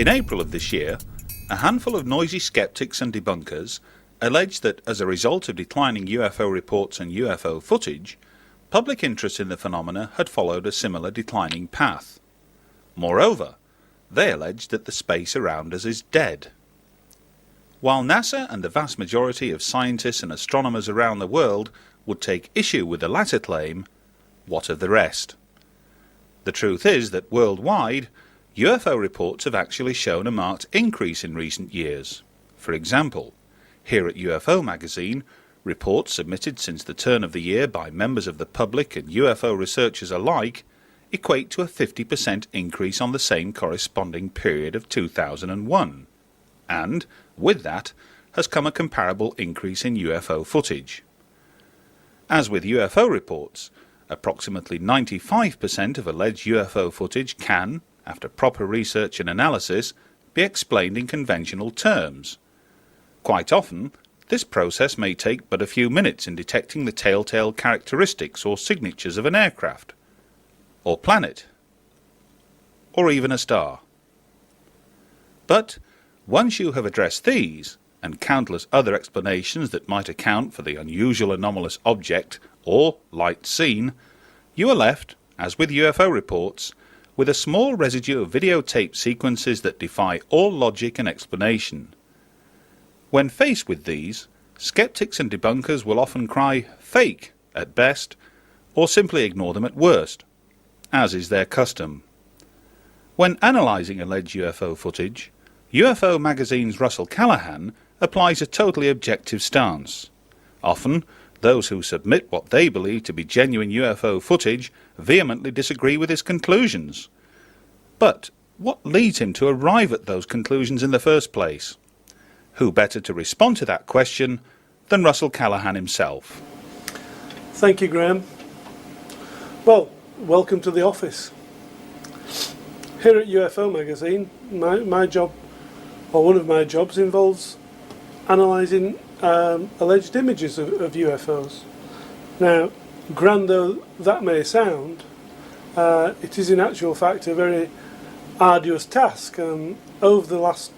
In April of this year, a handful of noisy skeptics and debunkers alleged that as a result of declining UFO reports and UFO footage, public interest in the phenomena had followed a similar declining path. Moreover, they alleged that the space around us is dead. While NASA and the vast majority of scientists and astronomers around the world would take issue with the latter claim, what of the rest? The truth is that worldwide, UFO reports have actually shown a marked increase in recent years. For example, here at UFO magazine, reports submitted since the turn of the year by members of the public and UFO researchers alike equate to a 50% increase on the same corresponding period of 2001. And, with that, has come a comparable increase in UFO footage. As with UFO reports, approximately 95% of alleged UFO footage can, after proper research and analysis, be explained in conventional terms. Quite often, this process may take but a few minutes in detecting the telltale characteristics or signatures of an aircraft, or planet, or even a star. But once you have addressed these, and countless other explanations that might account for the unusual anomalous object or light seen, you are left, as with UFO reports, with a small residue of videotape sequences that defy all logic and explanation. When faced with these, skeptics and debunkers will often cry fake at best, or simply ignore them at worst, as is their custom. When analysing alleged UFO footage, UFO magazine's Russell Callahan applies a totally objective stance. Often, those who submit what they believe to be genuine UFO footage vehemently disagree with his conclusions. But what leads him to arrive at those conclusions in the first place? Who better to respond to that question than Russell Callahan himself? Thank you, Graham. Well, welcome to the office. Here at UFO magazine, my job, or one of my jobs, involves analysing alleged images of UFOs. Now, grand though that may sound, it is in actual fact a very arduous task. Over the last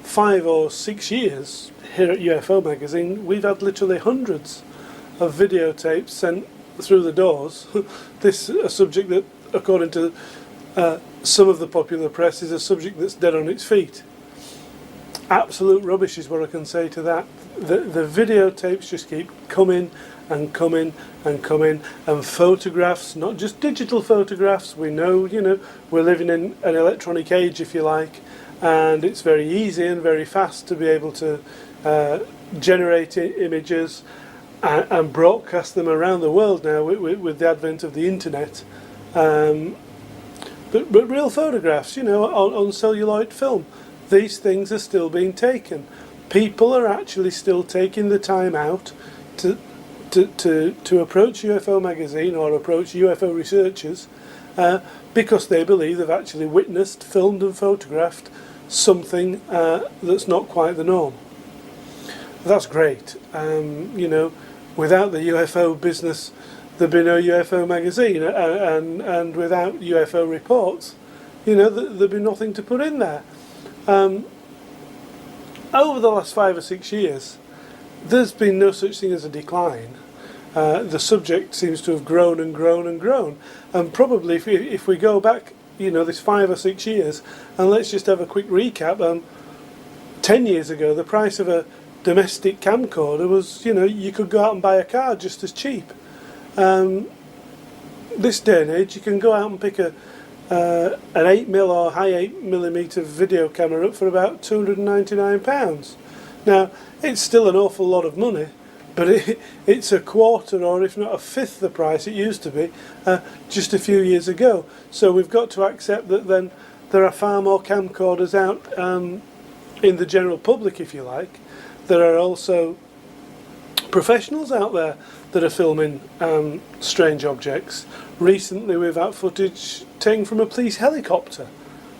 5 or 6 years here at UFO magazine, we've had literally hundreds of videotapes sent through the doors. This is a subject that, according to some of the popular press, is a subject that's dead on its feet. Absolute rubbish is what I can say to that. The videotapes just keep coming and coming and coming, and photographs, not just digital photographs. We know, we're living in an electronic age, if you like, and it's very easy and very fast to be able to generate images and broadcast them around the world now with the advent of the internet. But real photographs, on celluloid film, these things are still being taken. People are actually still taking the time out to approach UFO magazine or approach UFO researchers because they believe they've actually witnessed, filmed and photographed something that's not quite the norm. That's great. You know, without the UFO business, there'd be no UFO magazine, and without UFO reports, you know, there'd be nothing to put in there. Over the last 5 or 6 years, there's been no such thing as a decline. The subject seems to have grown and grown and grown. And probably if we go back, you know, this 5 or 6 years, and let's just have a quick recap. 10 years ago, the price of a domestic camcorder was, you know, you could go out and buy a car just as cheap. This day and age, you can go out and pick an 8mm or high 8mm video camera up for about £299. Now, it's still an awful lot of money, but it's a quarter or if not a fifth the price it used to be just a few years ago. So we've got to accept that then there are far more camcorders out in the general public, if you like. There are also professionals out there that are filming strange objects. Recently we've had footage taken from a police helicopter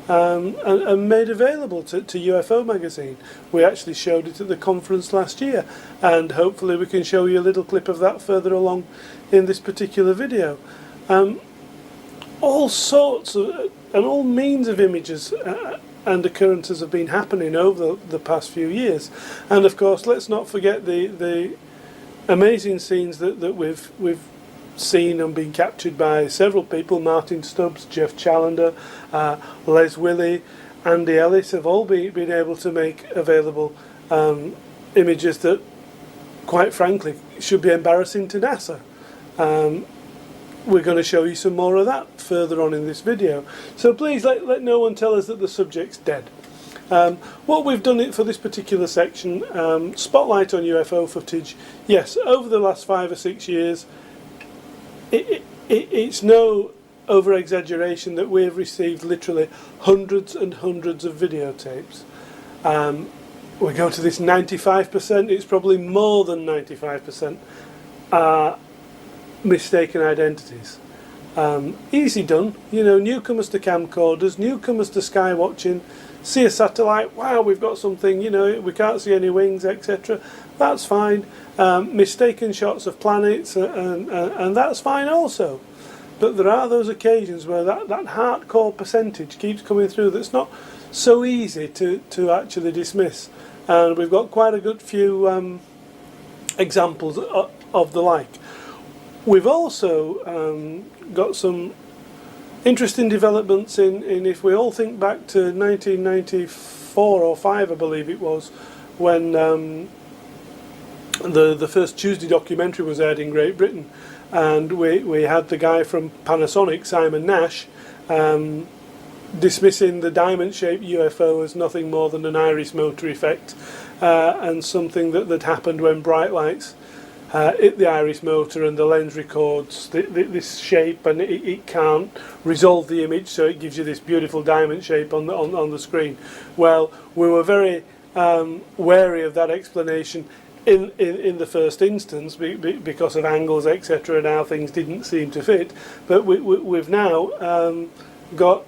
and made available to UFO magazine. We actually showed it at the conference last year, and hopefully we can show you a little clip of that further along in this particular video. All sorts of and all means of images and occurrences have been happening over the past few years, and of course let's not forget the amazing scenes that we've seen and been captured by several people. Martin Stubbs, Jeff Challenger, Les Willey, Andy Ellis have all been able to make available images that, quite frankly, should be embarrassing to NASA. We're going to show you some more of that further on in this video. So please let no one tell us that the subject's dead. What we've done for this particular section, spotlight on UFO footage. Yes, over the last 5 or 6 years, it's no over-exaggeration that we've received literally hundreds and hundreds of videotapes. We go to this 95%, it's probably more than 95% mistaken identities. Easy done, you know, newcomers to camcorders, newcomers to sky watching, see a satellite, wow, we've got something, you know, we can't see any wings, etc. That's fine. Mistaken shots of planets, and that's fine also. But there are those occasions where that hardcore percentage keeps coming through that's not so easy to actually dismiss. And we've got quite a good few examples of the like. We've also got some interesting developments in if we all think back to 1994 or 5, I believe it was, when the first Tuesday documentary was aired in Great Britain, and we had the guy from Panasonic, Simon Nash, dismissing the diamond-shaped UFO as nothing more than an iris motor effect, and something that happened when bright lights hit the iris motor and the lens records this shape, and it can't resolve the image, so it gives you this beautiful diamond shape on the screen. Well, we were very wary of that explanation in the first instance because of angles, etc., and how things didn't seem to fit. But we've now got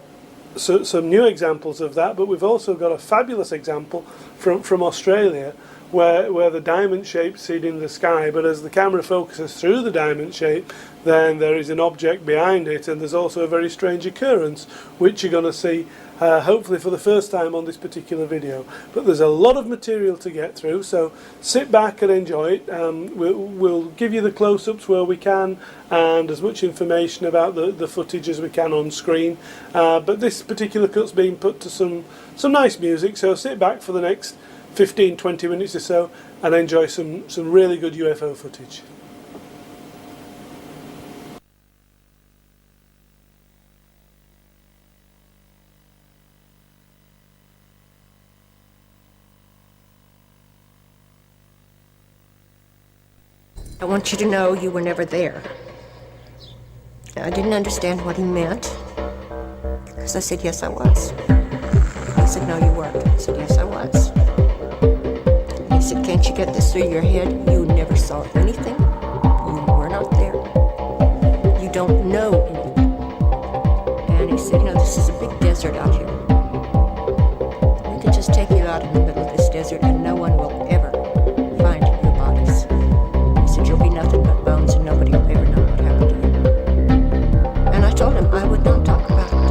some new examples of that, but we've also got a fabulous example from Australia where the diamond shape's seen in the sky, but as the camera focuses through the diamond shape, then there is an object behind it, and there's also a very strange occurrence, which you're going to see hopefully for the first time on this particular video. But there's a lot of material to get through, so sit back and enjoy it. We'll give you the close-ups where we can, and as much information about the footage as we can on screen. But this particular cut's being put to some nice music, so sit back for the next 15-20 minutes or so and enjoy some really good UFO footage. I want you to know you were never there. I didn't understand what he meant, because I said, yes, I was. He said, no, you weren't. I said, yes, I was. He said, can't you get this through your head? You never saw anything. You were not there. You don't know anything. And he said, this is a big desert out here. We could just take you out in the middle of this desert and no one will ever find your bodies. He said, you'll be nothing but bones and nobody will ever know what happened to you. And I told him I would not talk about it.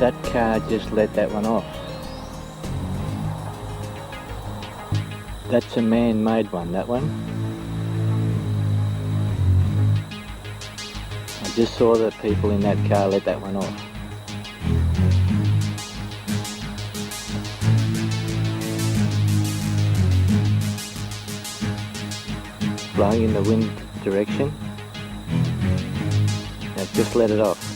That car just let that one off. That's a man-made one, that one. I just saw the people in that car let that one off. Blowing in the wind direction. They've just let it off.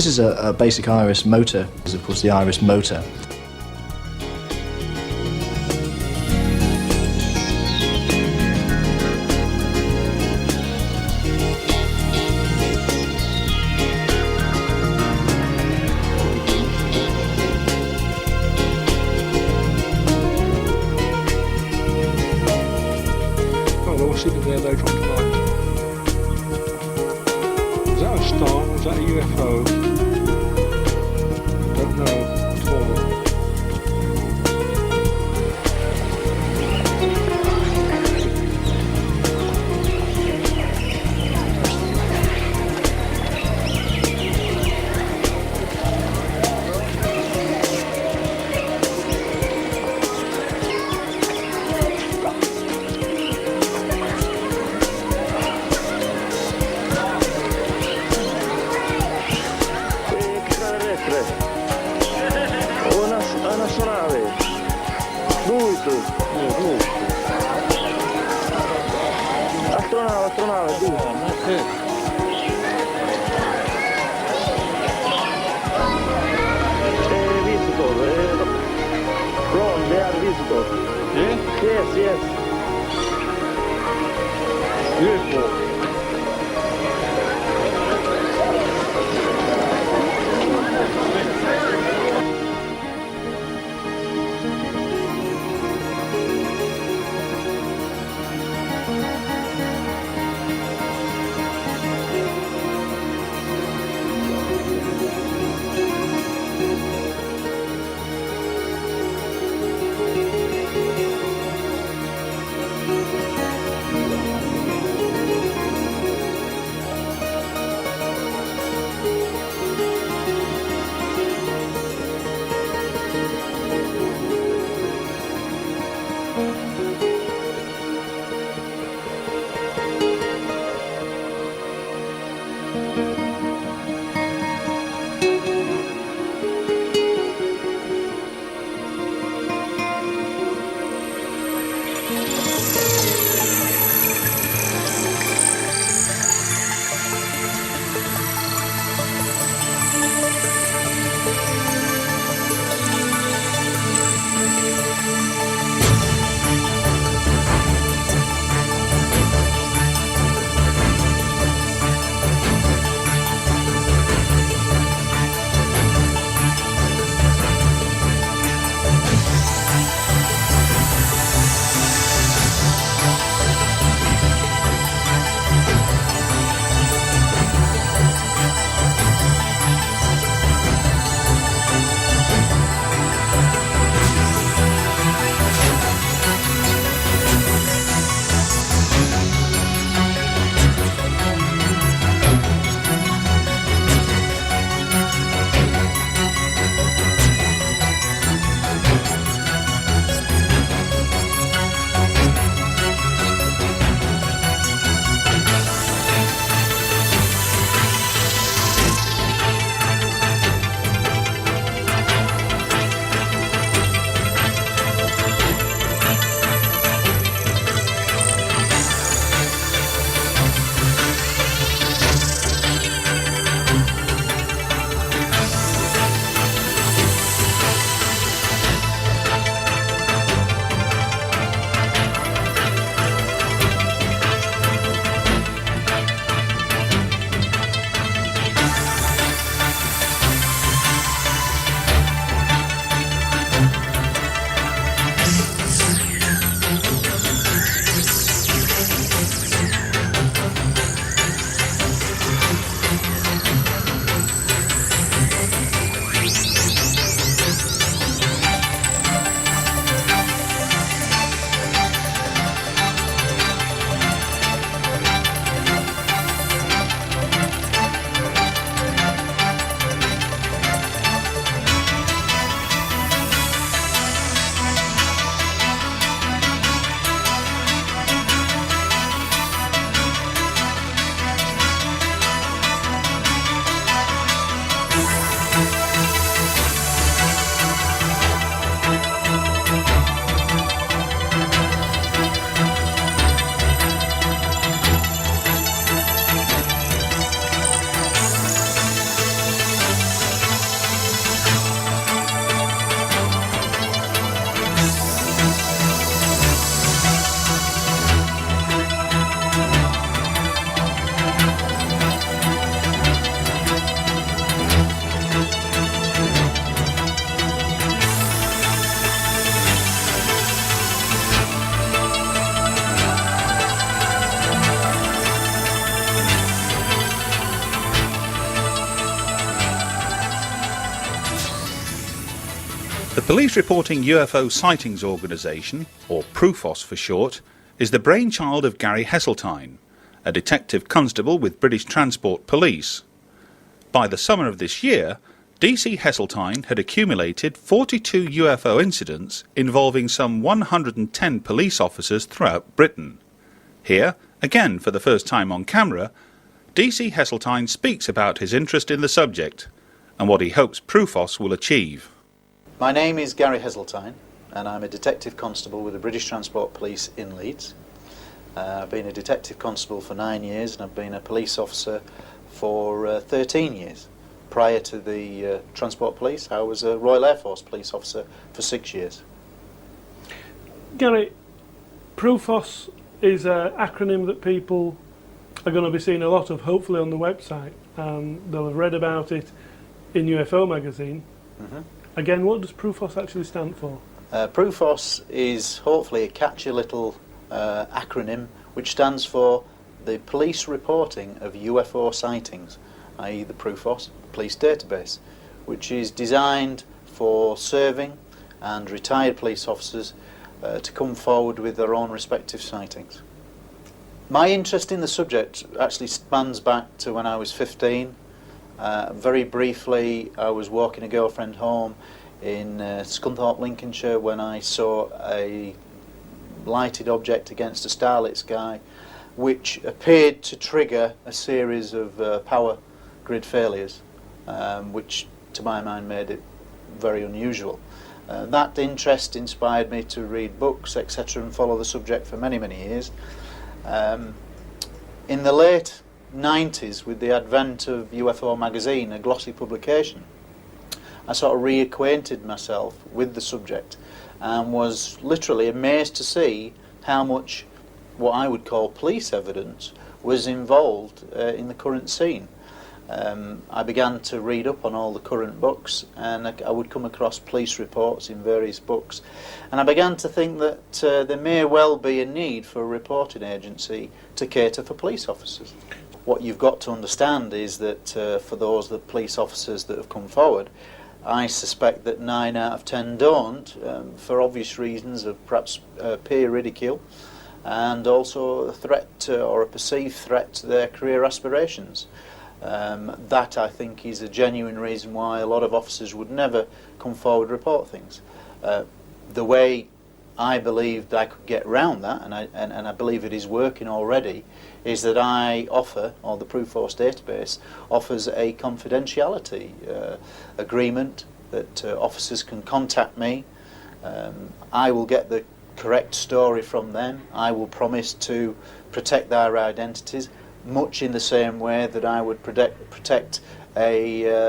This is a basic iris motor. This is, of course, the iris motor. Sitting there later on tonight. Was that a star? Was that a UFO? Don't know at all. Astronave, tu. Visitor. Ron, they are visitor. Yeah? Yes. Beautiful. The police reporting UFO sightings organisation, or PRUFOS for short, is the brainchild of Gary Heseltine, a detective constable with British Transport Police. By the summer of this year, DC Heseltine had accumulated 42 UFO incidents involving some 110 police officers throughout Britain. Here, again for the first time on camera, DC Heseltine speaks about his interest in the subject and what he hopes PRUFOS will achieve. My name is Gary Heseltine and I'm a detective constable with the British Transport Police in Leeds. I've been a detective constable for 9 years and I've been a police officer for 13 years. Prior to the Transport Police, I was a Royal Air Force police officer for 6 years. Gary, PRUFOS is an acronym that people are going to be seeing a lot of, hopefully on the website. They'll have read about it in UFO magazine. Again, what does PRUFOS actually stand for? PRUFOS is hopefully a catchy little acronym which stands for the police reporting of UFO sightings, i.e. the PRUFOS police database, which is designed for serving and retired police officers to come forward with their own respective sightings. My interest in the subject actually spans back to when I was 15. Very briefly, I was walking a girlfriend home in Scunthorpe, Lincolnshire, when I saw a lighted object against a starlit sky which appeared to trigger a series of power grid failures, which to my mind made it very unusual. That interest inspired me to read books, etc., and follow the subject for many, many years. In the late 90s, with the advent of UFO magazine, a glossy publication, I sort of reacquainted myself with the subject and was literally amazed to see how much what I would call police evidence was involved in the current scene. I began to read up on all the current books, and I would come across police reports in various books, and I began to think that there may well be a need for a reporting agency to cater for police officers. What you've got to understand is that for those police officers that have come forward, I suspect that 9 out of 10 don't, for obvious reasons of perhaps peer ridicule, and also a threat or a perceived threat to their career aspirations. That, I think, is a genuine reason why a lot of officers would never come forward and report things. The way I believed I could get around that, and I believe it is working already, is that I offer, or the PRUFOS database offers, a confidentiality agreement that officers can contact me. I will get the correct story from them. I will promise to protect their identities, much in the same way that I would protect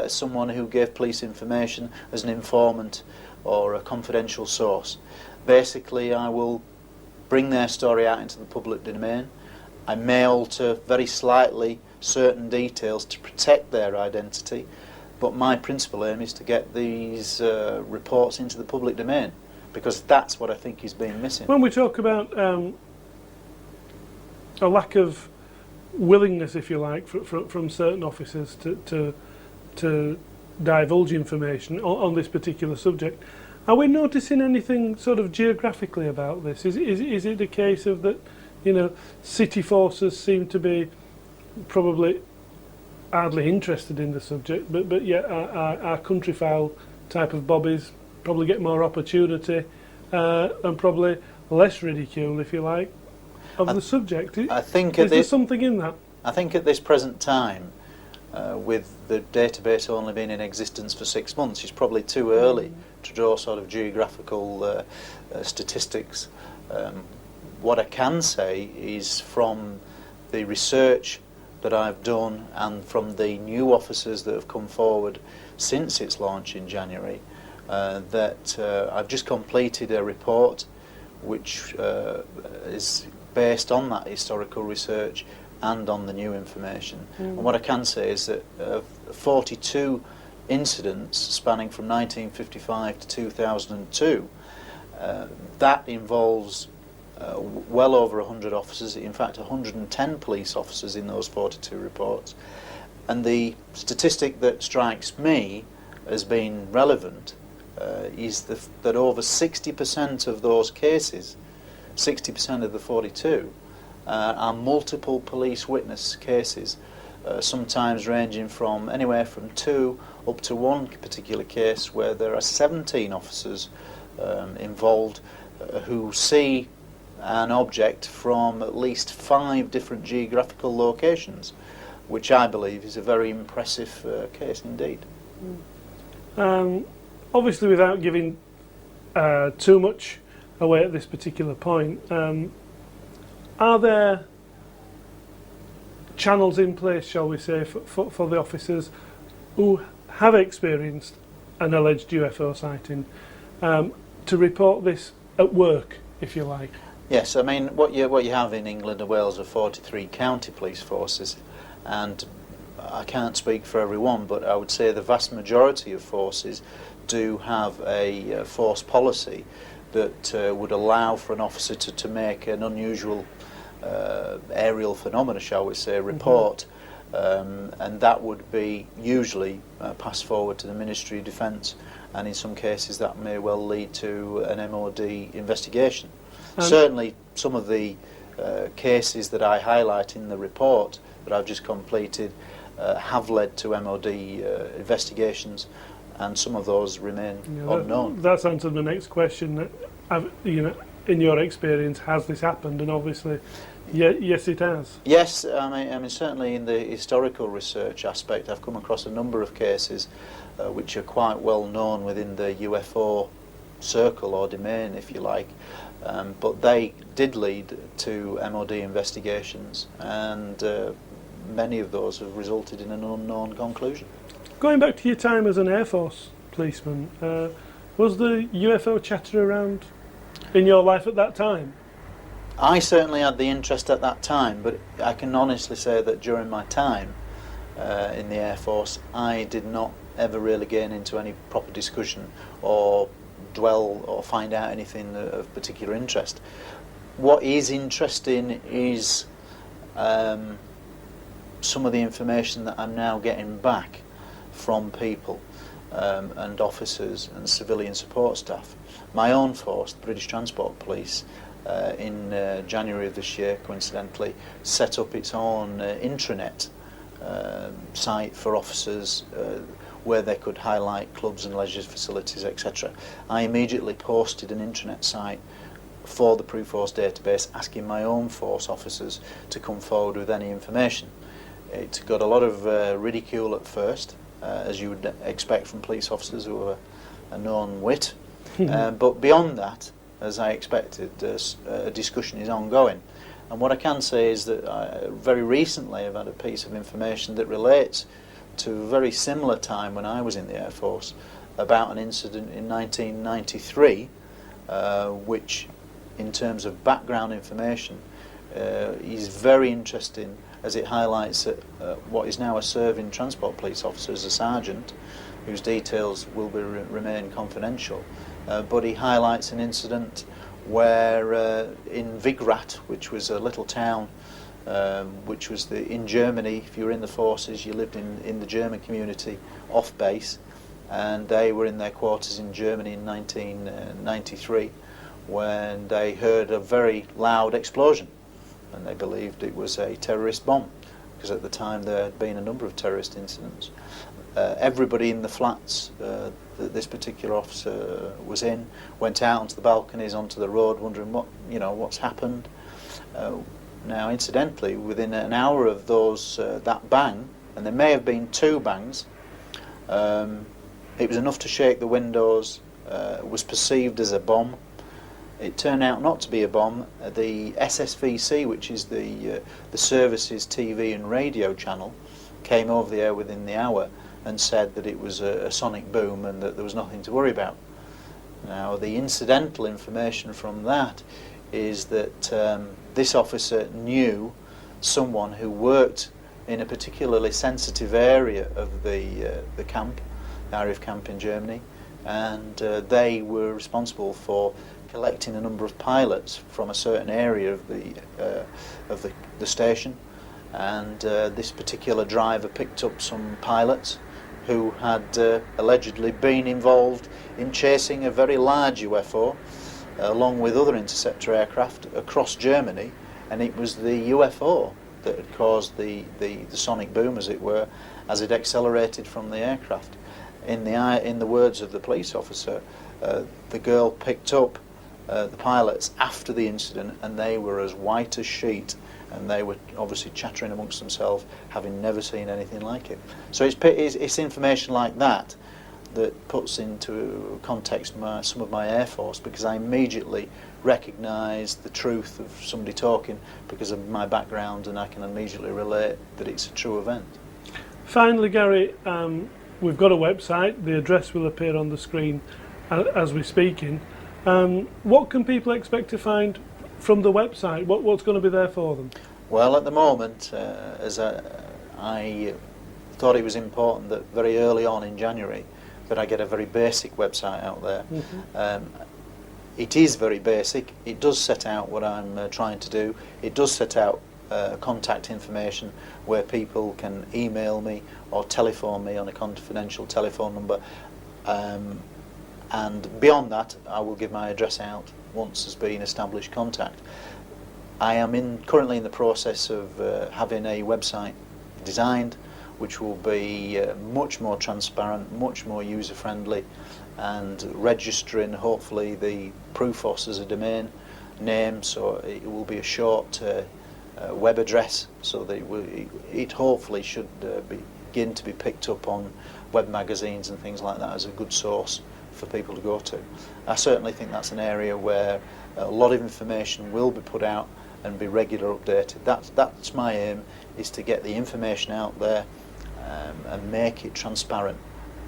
someone who gave police information as an informant or a confidential source. Basically, I will bring their story out into the public domain. I may alter very slightly certain details to protect their identity, but my principal aim is to get these reports into the public domain, because that's what I think is being missing. When we talk about a lack of willingness, if you like, from certain officers to divulge information on this particular subject, are we noticing anything sort of geographically about this? Is it a case of that, you know, city forces seem to be probably hardly interested in the subject, but yet our countryfowl type of bobbies probably get more opportunity and probably less ridicule, if you like, of the subject? I think is there something in that? I think at this present time, with the database only being in existence for 6 months, it's probably too early to draw sort of geographical statistics. What I can say is, from the research that I've done and from the new officers that have come forward since its launch in January, that I've just completed a report which is based on that historical research and on the new information. And what I can say is that 42 incidents spanning from 1955 to 2002, that involves well over 100 officers, in fact 110 police officers in those 42 reports. And the statistic that strikes me as being relevant is that over 60% of those cases, 60% of the 42, are multiple police witness cases, sometimes ranging from anywhere from 2 up to 1 particular case where there are 17 officers involved who see an object from at least 5 different geographical locations, which I believe is a very impressive case indeed. Obviously, without giving too much away at this particular point, are there channels in place, shall we say, for the officers who have experienced an alleged UFO sighting to report this at work, if you like? Yes, I mean what you have in England and Wales are 43 county police forces, and I can't speak for everyone, but I would say the vast majority of forces do have a force policy that would allow for an officer to make an unusual aerial phenomena, shall we say, report, and that would be usually passed forward to the Ministry of Defence, and in some cases that may well lead to an MOD investigation. Certainly some of the cases that I highlight in the report that I've just completed have led to MOD investigations, and some of those remain unknown. That's answered the next question. In your experience, has this happened? And obviously, yes, it has. Yes, I mean certainly in the historical research aspect, I've come across a number of cases which are quite well known within the UFO circle or domain, if you like, but they did lead to MOD investigations, and many of those have resulted in an unknown conclusion. Going back to your time as an Air Force policeman, was the UFO chatter around in your life at that time? I certainly had the interest at that time, but I can honestly say that during my time in the Air Force, I did not ever really gain into any proper discussion or dwell or find out anything of particular interest. What is interesting is some of the information that I'm now getting back from people and officers and civilian support staff. My own force, the British Transport Police, in January of this year, coincidentally, set up its own intranet site for officers where they could highlight clubs and leisure facilities, etc. I immediately posted an intranet site for the Pre-Force database asking my own force officers to come forward with any information. It got a lot of ridicule at first, as you would expect from police officers who are a known wit, but beyond that, as I expected, a discussion is ongoing. And what I can say is that very recently I've had a piece of information that relates to a very similar time when I was in the Air Force, about an incident in 1993, which in terms of background information is very interesting, as it highlights what is now a serving transport police officer as a sergeant, whose details will remain confidential. But he highlights an incident where in Vigrat, which was a little town which was in Germany, if you were in the forces, you lived in the German community off base, and they were in their quarters in Germany in 1993 when they heard a very loud explosion, and they believed it was a terrorist bomb, because at the time there had been a number of terrorist incidents. Everybody in the flats that this particular officer was in went out onto the balconies, onto the road, wondering what's happened. Now, incidentally, within an hour of that bang, and there may have been 2 bangs, it was enough to shake the windows. It was perceived as a bomb. It turned out not to be a bomb. The SSVC, which is the service's TV and radio channel, came over the air within the hour and said that it was a sonic boom and that there was nothing to worry about. Now, the incidental information from that is that this officer knew someone who worked in a particularly sensitive area of the camp, the RAF camp in Germany, and they were responsible for collecting a number of pilots from a certain area of the station, and this particular driver picked up some pilots who had allegedly been involved in chasing a very large UFO along with other interceptor aircraft across Germany, and it was the UFO that had caused the sonic boom, as it were, as it accelerated from the aircraft. In the words of the police officer, the girl picked up the pilots after the incident, and they were as white as sheet, and they were obviously chattering amongst themselves, having never seen anything like it. So it's information like that that puts into context some of my Air Force, because I immediately recognise the truth of somebody talking because of my background, and I can immediately relate that it's a true event. Finally, Gary, we've got a website. The address will appear on the screen as we're speaking. What can people expect to find from the website? What's going to be there for them? Well, at the moment, as I thought it was important that very early on in January that I get a very basic website out there. It is very basic. It does set out what I'm trying to do. It does set out contact information where people can email me or telephone me on a confidential telephone number. And beyond that, I will give my address out once there's been established contact. I am currently in the process of having a website designed which will be much more transparent, much more user-friendly, and registering hopefully the Prufos as a domain name, so it will be a short web address, so that it hopefully should begin to be picked up on web magazines and things like that as a good source for people to go to. I certainly think that's an area where a lot of information will be put out and be regular updated. That's my aim, is to get the information out there and make it transparent.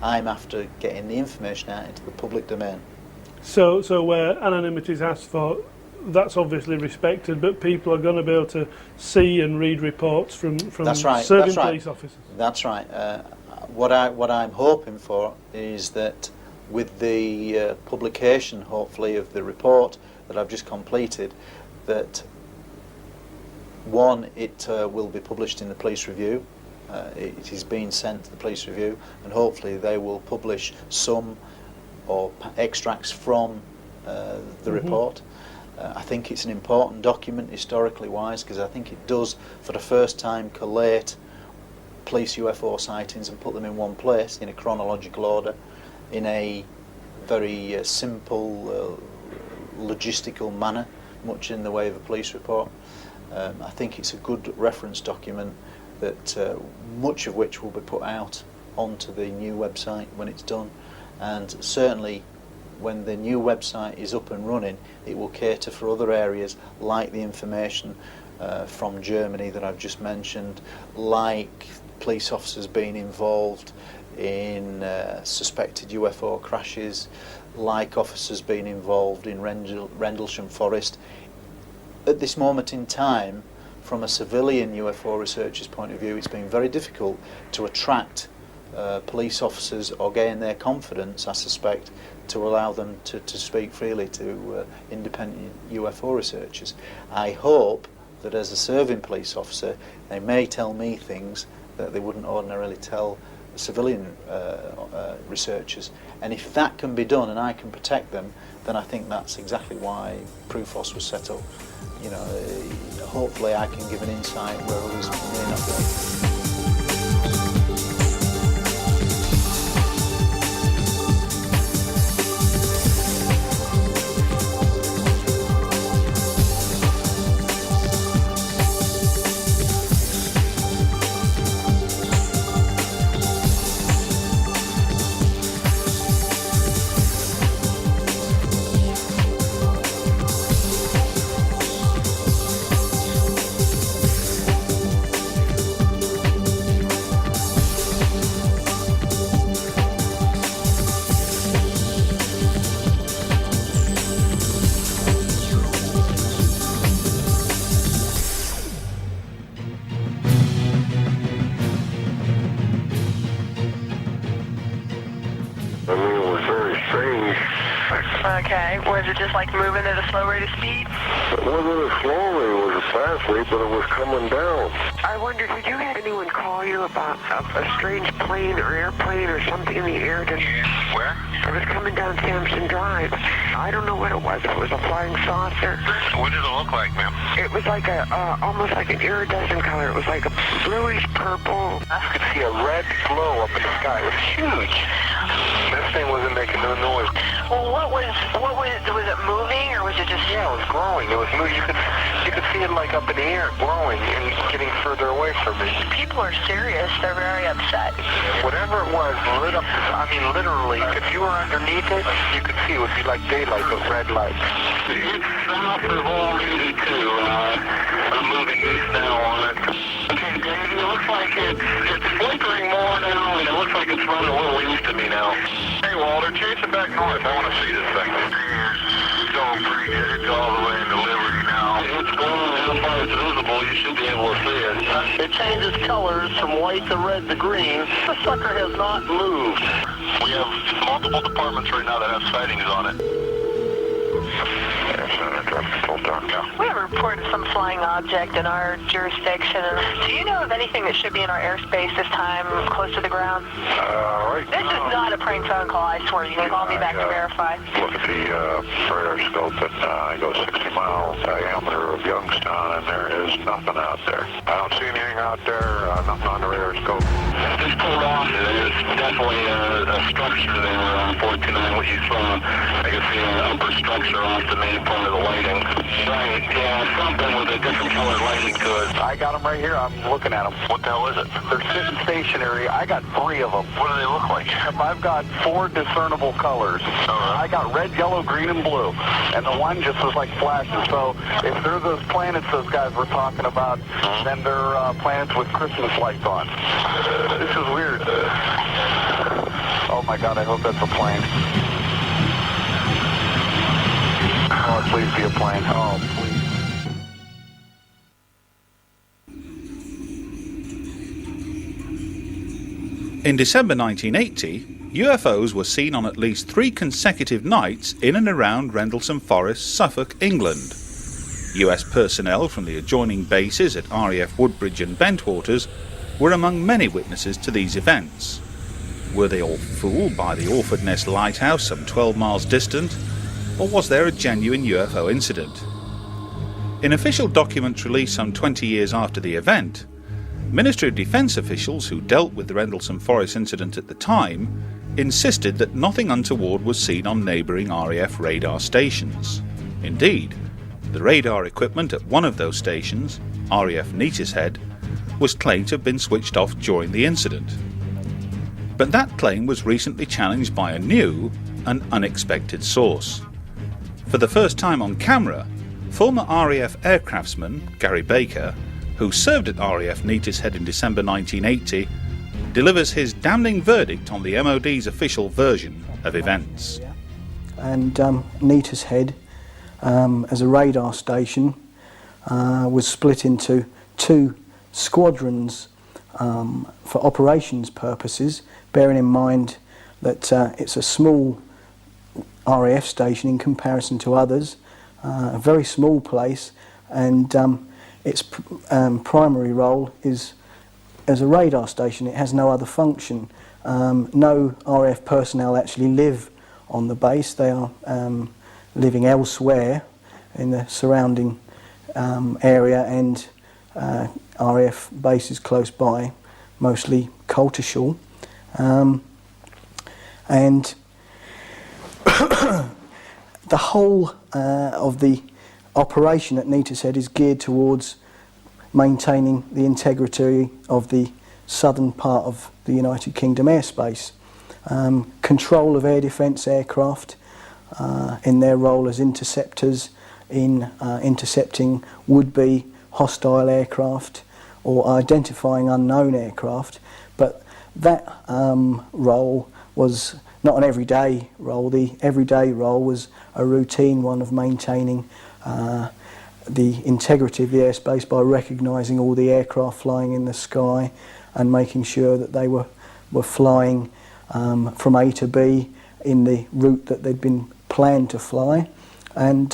I'm after getting the information out into the public domain. So where anonymity is asked for, that's obviously respected, but people are going to be able to see and read reports from serving police officers. That's right. What I'm hoping for is that with the publication, hopefully, of the report that I've just completed, that one, it will be published in the Police Review. It is being sent to the Police Review, and hopefully they will publish some or extracts from the report. I think it's an important document historically wise, because I think it does for the first time collate police UFO sightings and put them in one place in a chronological order, in a very simple logistical manner, much in the way of a police report. I think it's a good reference document that much of which will be put out onto the new website when it's done, and certainly when the new website is up and running, it will cater for other areas like the information from Germany that I've just mentioned, like police officers being involved in suspected UFO crashes, like officers being involved in Rendlesham Forest. At this moment in time, from a civilian UFO researcher's point of view, it's been very difficult to attract police officers or gain their confidence, I suspect, to allow them to speak freely to independent UFO researchers. I hope that as a serving police officer, they may tell me things that they wouldn't ordinarily tell civilian researchers, and if that can be done and I can protect them, then I think that's exactly why Prufos was set up. You know, hopefully I can give an insight where others may not be. Okay, was it just like moving at a slow rate of speed? It wasn't as slowly, it was fastly, but it was coming down. I wonder, did you have anyone call call you about a strange plane or airplane or something in the air? Where? It was coming down Sampson Drive. I don't know what it was. It was a flying saucer. What did it look like, ma'am? It was like almost like an iridescent color. It was like a bluish purple. I could see a red glow up in the sky. It was huge. This thing wasn't making no noise. Well, was it moving or was it just? Yeah, it was glowing. It was moving. You could see it like up in the air, glowing and getting further away from me. People are serious. They're very upset. Whatever it was lit up. I mean, literally, if you were underneath it, you could see it would be like daylight with red lights. It's south of all-82. I'm moving east now on it. Okay, Dave, it looks like it's flickering more now, and it looks like it's running a little east of me now. Hey, Walter, chase it back north. I want to see this thing. It's going pretty good. It's all the way into Liberty now. It's glowing. How far it's visible, you should be able to see it. It changes colors from white to red to green. The sucker has not moved. We have multiple departments right now that have sightings on it. We have a report of some flying object in our jurisdiction. Do you know of anything that should be in our airspace this time, close to the ground? Right This is not a prank phone call, I swear. You can call me back to verify. Look at the radar scope, and I go 60-mile diameter of Youngstown, and there is nothing out there. I don't see anything out there, nothing on the radar scope. Just pulled off. There's definitely a structure there on 429, what you saw. I can see an upper structure off the main part of the lighting. Right, yeah, something with a different colored lighting to it. I got them right here. I'm looking at them. What the hell is it? They're sitting stationary. I got 3 of them. What do they look like? I've got 4 discernible colors. I got red, yellow, green, and blue. And the one just was like flashing. So if they're those planets those guys were talking about, then they're planets with Christmas lights on. This is weird. Oh my God, I hope that's a plane. Oh, please be a plane. Oh, please. In December 1980, UFOs were seen on at least 3 consecutive nights in and around Rendlesham Forest, Suffolk, England. US personnel from the adjoining bases at RAF Woodbridge and Bentwaters were among many witnesses to these events. Were they all fooled by the Orford Ness Lighthouse some 12 miles distant, or was there a genuine UFO incident? In official documents released some 20 years after the event, Ministry of Defence officials who dealt with the Rendlesham Forest incident at the time insisted that nothing untoward was seen on neighbouring RAF radar stations. Indeed, the radar equipment at one of those stations, RAF Neatishead, was claimed to have been switched off during the incident. But that claim was recently challenged by a new and unexpected source. For the first time on camera, former RAF aircraftsman Gary Baker, who served at RAF Neatishead in December 1980, delivers his damning verdict on the MOD's official version of events. And Neatishead, as a radar station, was split into 2 squadrons for operations purposes, bearing in mind that it's a small RAF station in comparison to others, a very small place, and its primary role is as a radar station. It has no other function. No RAF personnel actually live on the base. They are living elsewhere in the surrounding area, and RAF bases close by, mostly Coltishall. And the whole of the operation at Neatishead is geared towards maintaining the integrity of the southern part of the United Kingdom airspace. Control of air defence aircraft in their role as interceptors in intercepting would-be hostile aircraft or identifying unknown aircraft, but that role was not an everyday role. The everyday role was a routine one of maintaining the integrity of the airspace by recognising all the aircraft flying in the sky and making sure that they were flying from A to B in the route that they'd been planned to fly, and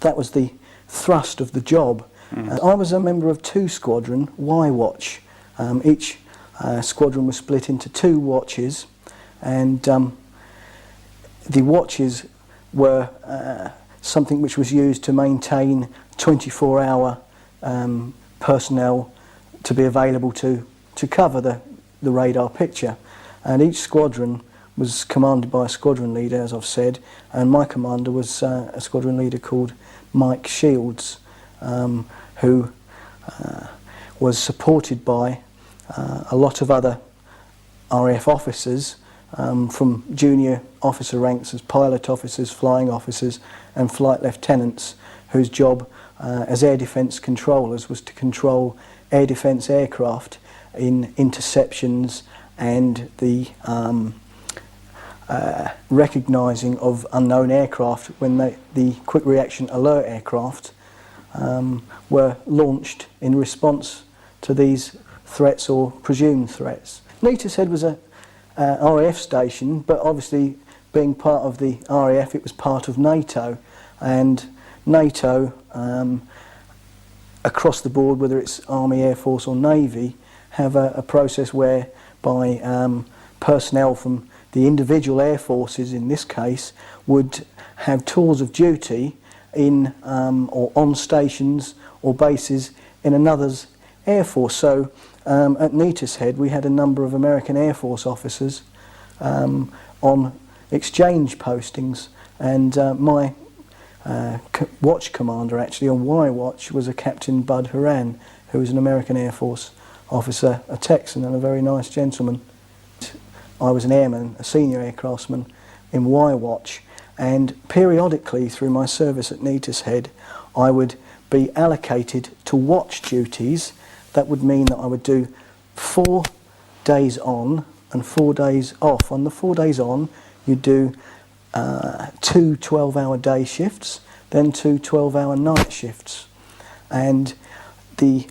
that was the thrust of the job. I was a member of 2 Squadron, Y Watch, Each squadron was split into 2 watches, and the watches were something which was used to maintain 24-hour personnel to be available to cover the radar picture. And each squadron was commanded by a squadron leader, as I've said, and my commander was a squadron leader called Mike Shields, who was supported by a lot of other RAF officers, from junior officer ranks as pilot officers, flying officers and flight lieutenants, whose job as air defence controllers was to control air defence aircraft in interceptions and the recognising of unknown aircraft when the quick reaction alert aircraft were launched in response to these threats or presumed threats. Neatishead was a RAF station, but obviously being part of the RAF it was part of NATO, and NATO across the board, whether it's Army, Air Force or Navy, have a process whereby personnel from the individual air forces in this case would have tours of duty in or on stations or bases in another's air force. So at Neatishead we had a number of American Air Force officers on exchange postings, and my watch commander actually on Y Watch was a Captain Bud Horan, who was an American Air Force officer, a Texan and a very nice gentleman. I was an airman, a senior aircraftsman in Y Watch, and periodically through my service at Neatishead I would be allocated to watch duties. That would mean that I would do 4 days on and 4 days off. On the 4 days on you do 2 12-hour day shifts, then 2 12-hour night shifts, and the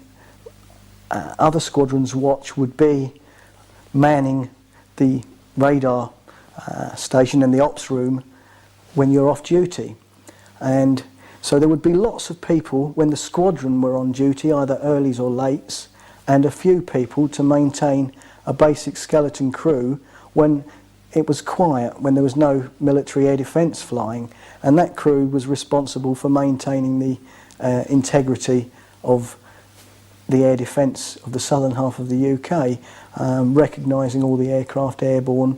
other squadron's watch would be manning the radar station and the ops room when you're off duty. And so there would be lots of people when the squadron were on duty, either earlies or lates, and a few people to maintain a basic skeleton crew when it was quiet, when there was no military air defence flying, and that crew was responsible for maintaining the integrity of the air defence of the southern half of the UK, recognising all the aircraft airborne,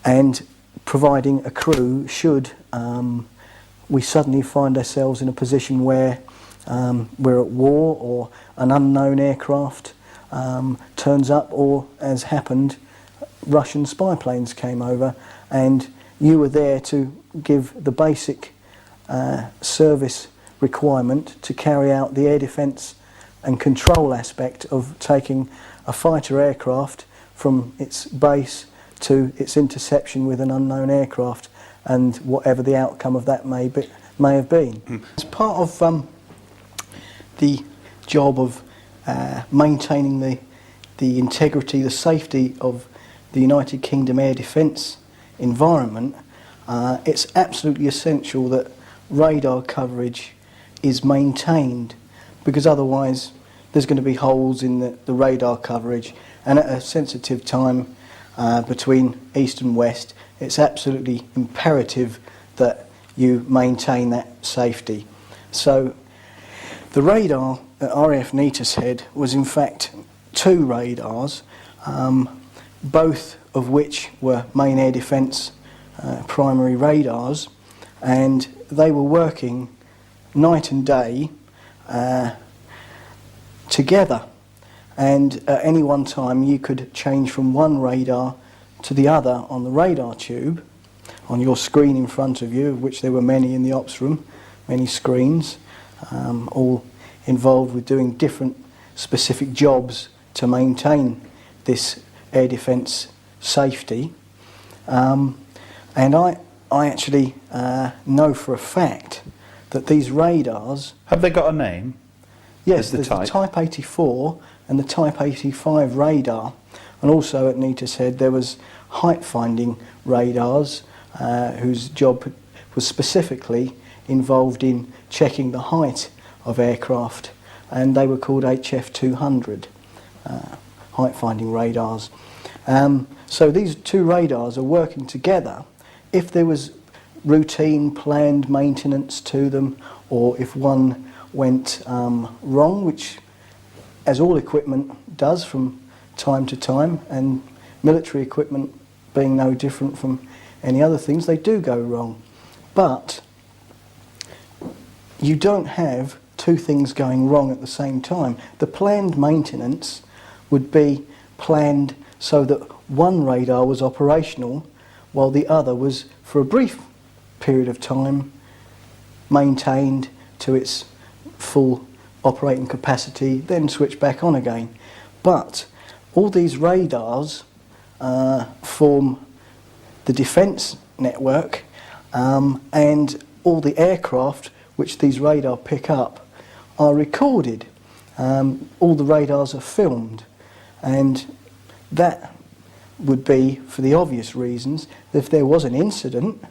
and providing a crew should we suddenly find ourselves in a position where we're at war or an unknown aircraft turns up, or, as happened, Russian spy planes came over, and you were there to give the basic service requirement to carry out the air defence and control aspect of taking a fighter aircraft from its base to its interception with an unknown aircraft, and whatever the outcome of that may have been. As part of the job of maintaining the integrity, the safety of the United Kingdom air defence environment, it's absolutely essential that radar coverage is maintained, because otherwise there's going to be holes in the radar coverage, and at a sensitive time between east and west it's absolutely imperative that you maintain that safety. So the radar at RAF Neatishead was in fact 2 radars, both of which were main air defence primary radars, and they were working night and day together, and at any one time you could change from one radar to the other on the radar tube on your screen in front of you, of which there were many in the ops room, many screens, all involved with doing different specific jobs to maintain this air defence safety. And I actually know for a fact that these radars... Have they got a name? Yes, there's the Type 84 and the Type 85 radar, and also at Neatishead there was height finding radars whose job was specifically involved in checking the height of aircraft, and they were called HF 200. height-finding radars. So these two radars are working together. If there was routine planned maintenance to them, or if one went wrong, which as all equipment does from time to time, and military equipment being no different from any other things, they do go wrong. But you don't have two things going wrong at the same time. The planned maintenance would be planned so that one radar was operational while the other was, for a brief period of time, maintained to its full operating capacity, then switch back on again. But all these radars form the defence network, and all the aircraft which these radar pick up are recorded. All the radars are filmed, and that would be for the obvious reasons that if there was an incident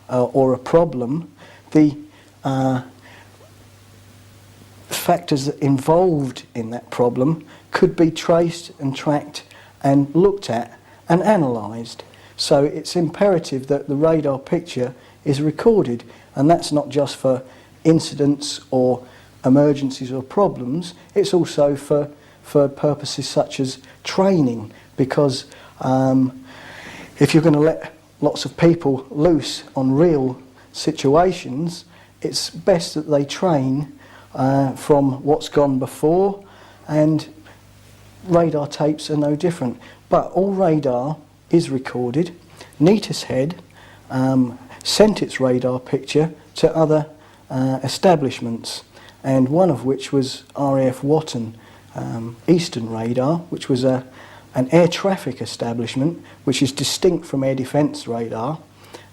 or a problem, the factors involved in that problem could be traced and tracked and looked at and analysed. So it's imperative that the radar picture is recorded, and that's not just for incidents or emergencies or problems, it's also for purposes such as training, because if you're going to let lots of people loose on real situations, it's best that they train from what's gone before, and radar tapes are no different. But all radar is recorded. Neatishead sent its radar picture to other establishments, and one of which was RAF Watton Eastern Radar, which was an air traffic establishment, which is distinct from air defence radar.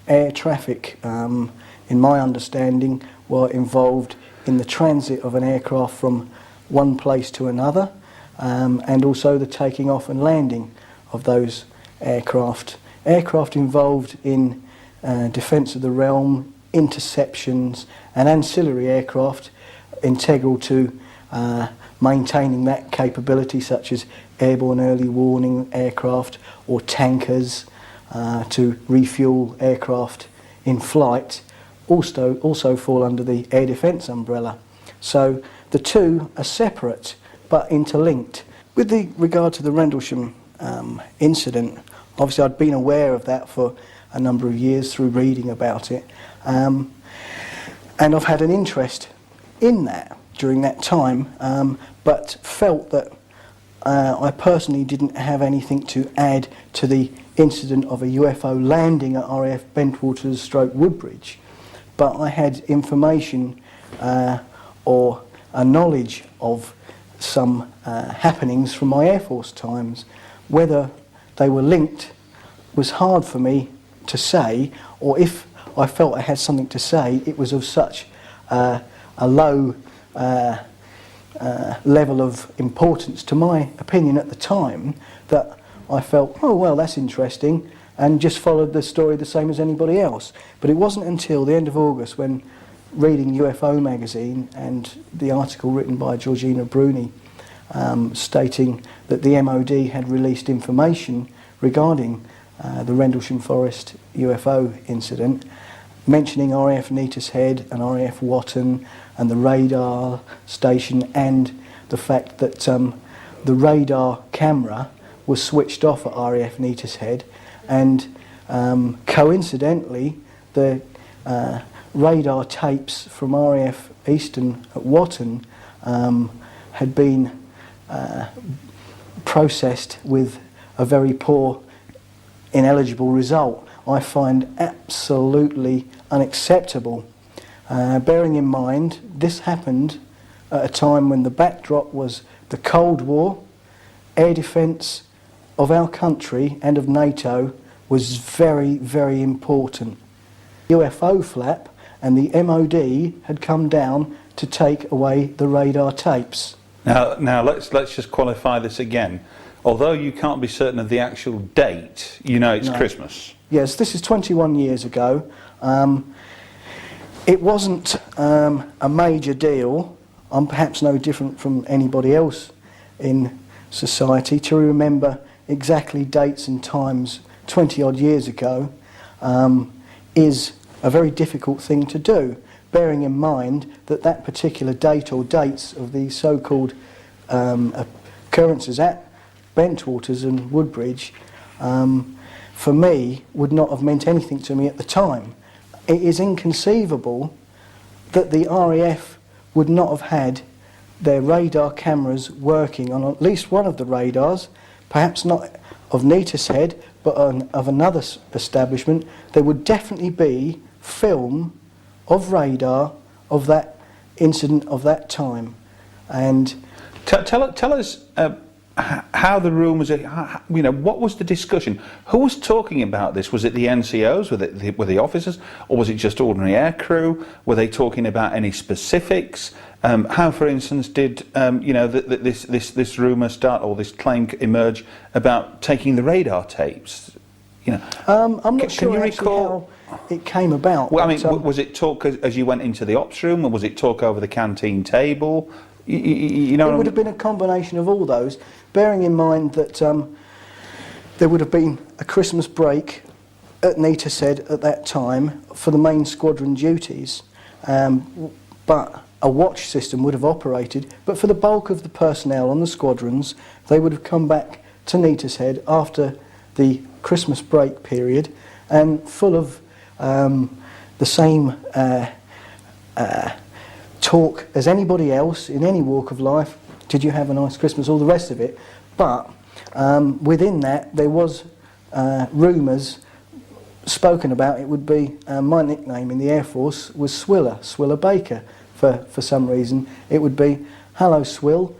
Air traffic, in my understanding, were involved in the transit of an aircraft from one place to another, and also the taking off and landing of those aircraft. Aircraft involved in defence of the realm, interceptions, and ancillary aircraft integral to maintaining that capability, such as airborne early warning aircraft or tankers to refuel aircraft in flight, also fall under the air defence umbrella. So the two are separate but interlinked. With regard to the Rendlesham incident, obviously I'd been aware of that for a number of years through reading about it, and I've had an interest in that during that time, but felt that I personally didn't have anything to add to the incident of a UFO landing at RAF Bentwaters / Woodbridge, but I had information or a knowledge of some happenings from my Air Force times. Whether they were linked was hard for me to say, or if I felt I had something to say, it was of such a low level of importance to my opinion at the time that I felt, oh well, that's interesting, and just followed the story the same as anybody else. But it wasn't until the end of August, when reading UFO magazine and the article written by Georgina Bruni stating that the MOD had released information regarding the Rendlesham Forest UFO incident, mentioning RAF Neatishead and RAF Watton and the radar station, and the fact that the radar camera was switched off at RAF Neatishead, and coincidentally the radar tapes from RAF Eastern at Watton had been processed with a very poor, ineligible result. I find absolutely unacceptable. Bearing in mind, this happened at a time when the backdrop was the Cold War. Air defence of our country and of NATO was very, very important. UFO flap, and the MOD had come down to take away the radar tapes. Now let's just qualify this again. Although you can't be certain of the actual date, you know it's Christmas. Yes, this is 21 years ago. It wasn't a major deal. I'm perhaps no different from anybody else in Society to remember exactly dates and times 20 odd years ago is a very difficult thing to do, bearing in mind that that particular date or dates of the so-called occurrences at Bentwaters and Woodbridge for me would not have meant anything to me at the time. It is inconceivable that the RAF would not have had their radar cameras working on at least one of the radars, perhaps not of Neatishead, but of another establishment. There would definitely be film of radar of that incident of that time. And Tell us how the room was. What was the discussion? Who was talking about this? Was it the NCOs? Were the officers, or was it just ordinary aircrew? Were they talking about any specifics? How, for instance, did this rumour start, or this claim emerge about taking the radar tapes? I'm not sure actually how it came about. Well, I mean, was it talk as you went into the ops room, or was it talk over the canteen table? It would have been a combination of all those, bearing in mind that there would have been a Christmas break at Neatishead at that time for the main squadron duties, but a watch system would have operated. But for the bulk of the personnel on the squadrons, they would have come back to Neatishead after the Christmas break period and full of the same talk as anybody else in any walk of life. Did you have a nice Christmas? All the rest of it. But within that, there was rumours spoken about. It would be my nickname in the Air Force was Swiller Baker. For some reason, it would be, "Hello, Swill.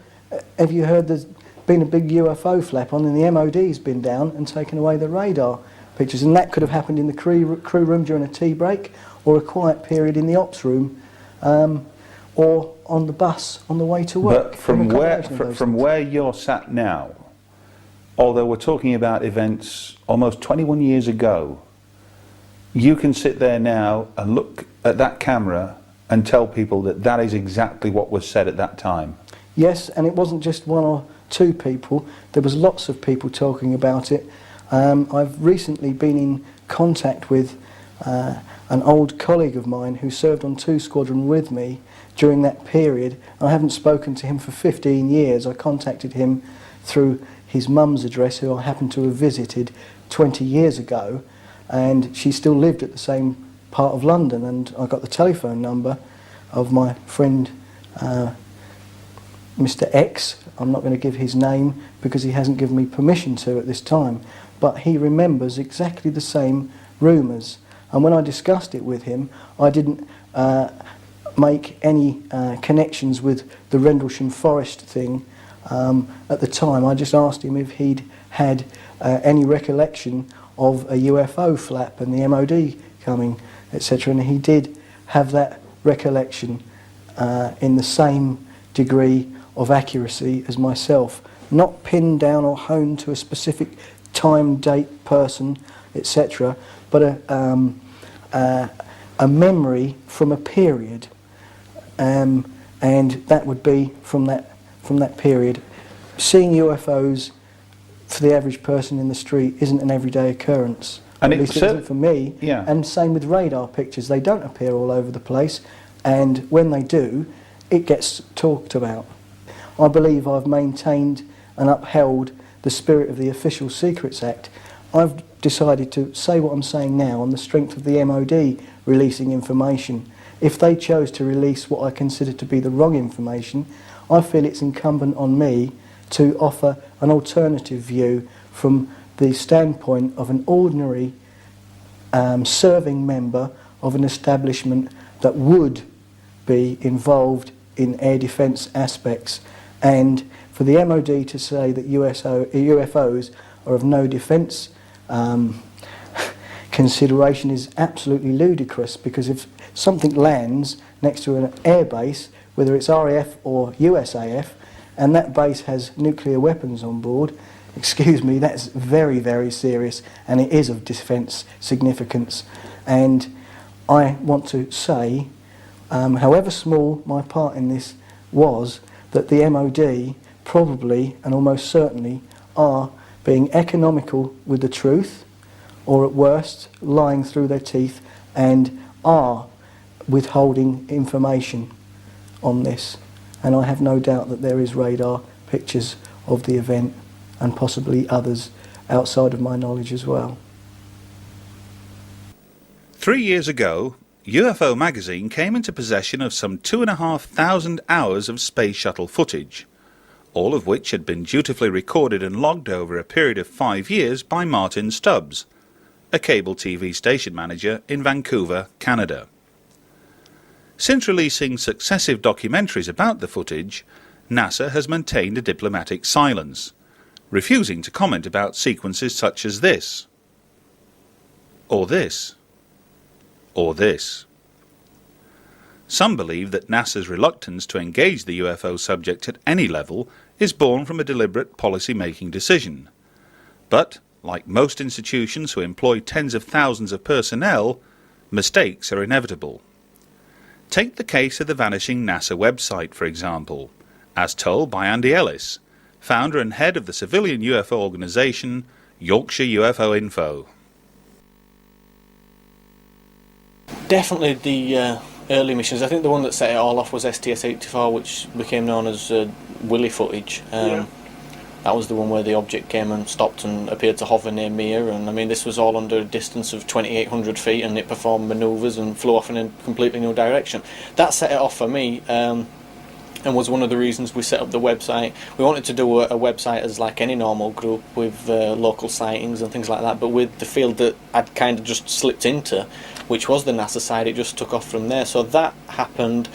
Have you heard there's been a big UFO flap on, and the MOD's been down and taken away the radar pictures?" And that could have happened in the crew room during a tea break, or a quiet period in the ops room, or on the bus on the way to work. But from where you're sat now, although we're talking about events almost 21 years ago, you can sit there now and look at that camera and tell people that that is exactly what was said at that time. Yes, and it wasn't just one or two people. There was lots of people talking about it. I've recently been in contact with an old colleague of mine who served on 2 Squadron with me during that period. I haven't spoken to him for 15 years. I contacted him through his mum's address, who I happened to have visited 20 years ago, and she still lived at the same part of London, and I got the telephone number of my friend Mr. X. I'm not going to give his name because he hasn't given me permission to at this time, but he remembers exactly the same rumours. And when I discussed it with him, I didn't make any connections with the Rendlesham Forest thing at the time. I just asked him if he'd had any recollection of a UFO flap and the MOD coming, etc. And he did have that recollection in the same degree of accuracy as myself. Not pinned down or honed to a specific time, date, person, etc., but a memory from a period, and that would be from that period. Seeing UFOs for the average person in the street isn't an everyday occurrence. And at least it isn't for me. Yeah. And same with radar pictures. They don't appear all over the place, and when they do, it gets talked about. I believe I've maintained and upheld the spirit of the Official Secrets Act. I've decided to say what I'm saying now on the strength of the MOD releasing information. If they chose to release what I consider to be the wrong information, I feel it's incumbent on me to offer an alternative view from the standpoint of an ordinary serving member of an establishment that would be involved in air defence aspects. And for the MOD to say that UFOs are of no defence consideration is absolutely ludicrous, because if something lands next to an air base, whether it's RAF or USAF, and that base has nuclear weapons on board, excuse me, that's very, very serious, and it is of defence significance. And I want to say, however small my part in this was, that the MOD probably and almost certainly are being economical with the truth, or at worst lying through their teeth, and are withholding information on this. And I have no doubt that there is radar pictures of the event, and possibly others outside of my knowledge as well. 3 years ago, UFO magazine came into possession of some 2,500 hours of space shuttle footage, all of which had been dutifully recorded and logged over a period of 5 years by Martin Stubbs, a cable TV station manager in Vancouver, Canada. Since releasing successive documentaries about the footage, NASA has maintained a diplomatic silence, refusing to comment about sequences such as this, or this, or this. Some believe that NASA's reluctance to engage the UFO subject at any level is born from a deliberate policy-making decision. But, like most institutions who employ tens of thousands of personnel, mistakes are inevitable. Take the case of the vanishing NASA website, for example, as told by Andy Ellis, founder and head of the civilian UFO organisation Yorkshire UFO Info. Definitely the early missions. I think the one that set it all off was STS-84, which became known as Willy footage. That was the one where the object came and stopped and appeared to hover near Mir, and I mean this was all under a distance of 2,800 feet, and it performed manoeuvres and flew off in a completely new direction. That set it off for me, and was one of the reasons we set up the website. We wanted to do a website as like any normal group with local sightings and things like that, but with the field that I'd kind of just slipped into, which was the NASA side, it just took off from there. So that happened.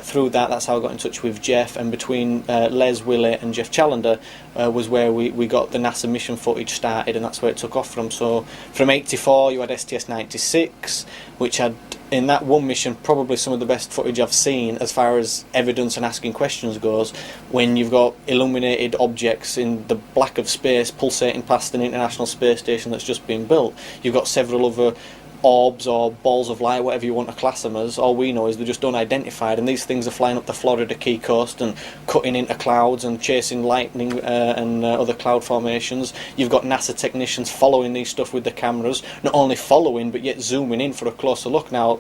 Through that's how I got in touch with Jeff, and between Les Willett and Jeff Challender was where we got the NASA mission footage started, and that's where it took off from. So from 84 you had STS-96, which had, in that one mission, probably some of the best footage I've seen as far as evidence and asking questions goes, when you've got illuminated objects in the black of space pulsating past an international space station that's just been built. You've got several other orbs or balls of light, whatever you want to class them as. All we know is they're just unidentified, and these things are flying up the Florida Key coast and cutting into clouds and chasing lightning and other cloud formations. You've got NASA technicians following these stuff with the cameras, not only following but yet zooming in for a closer look. Now,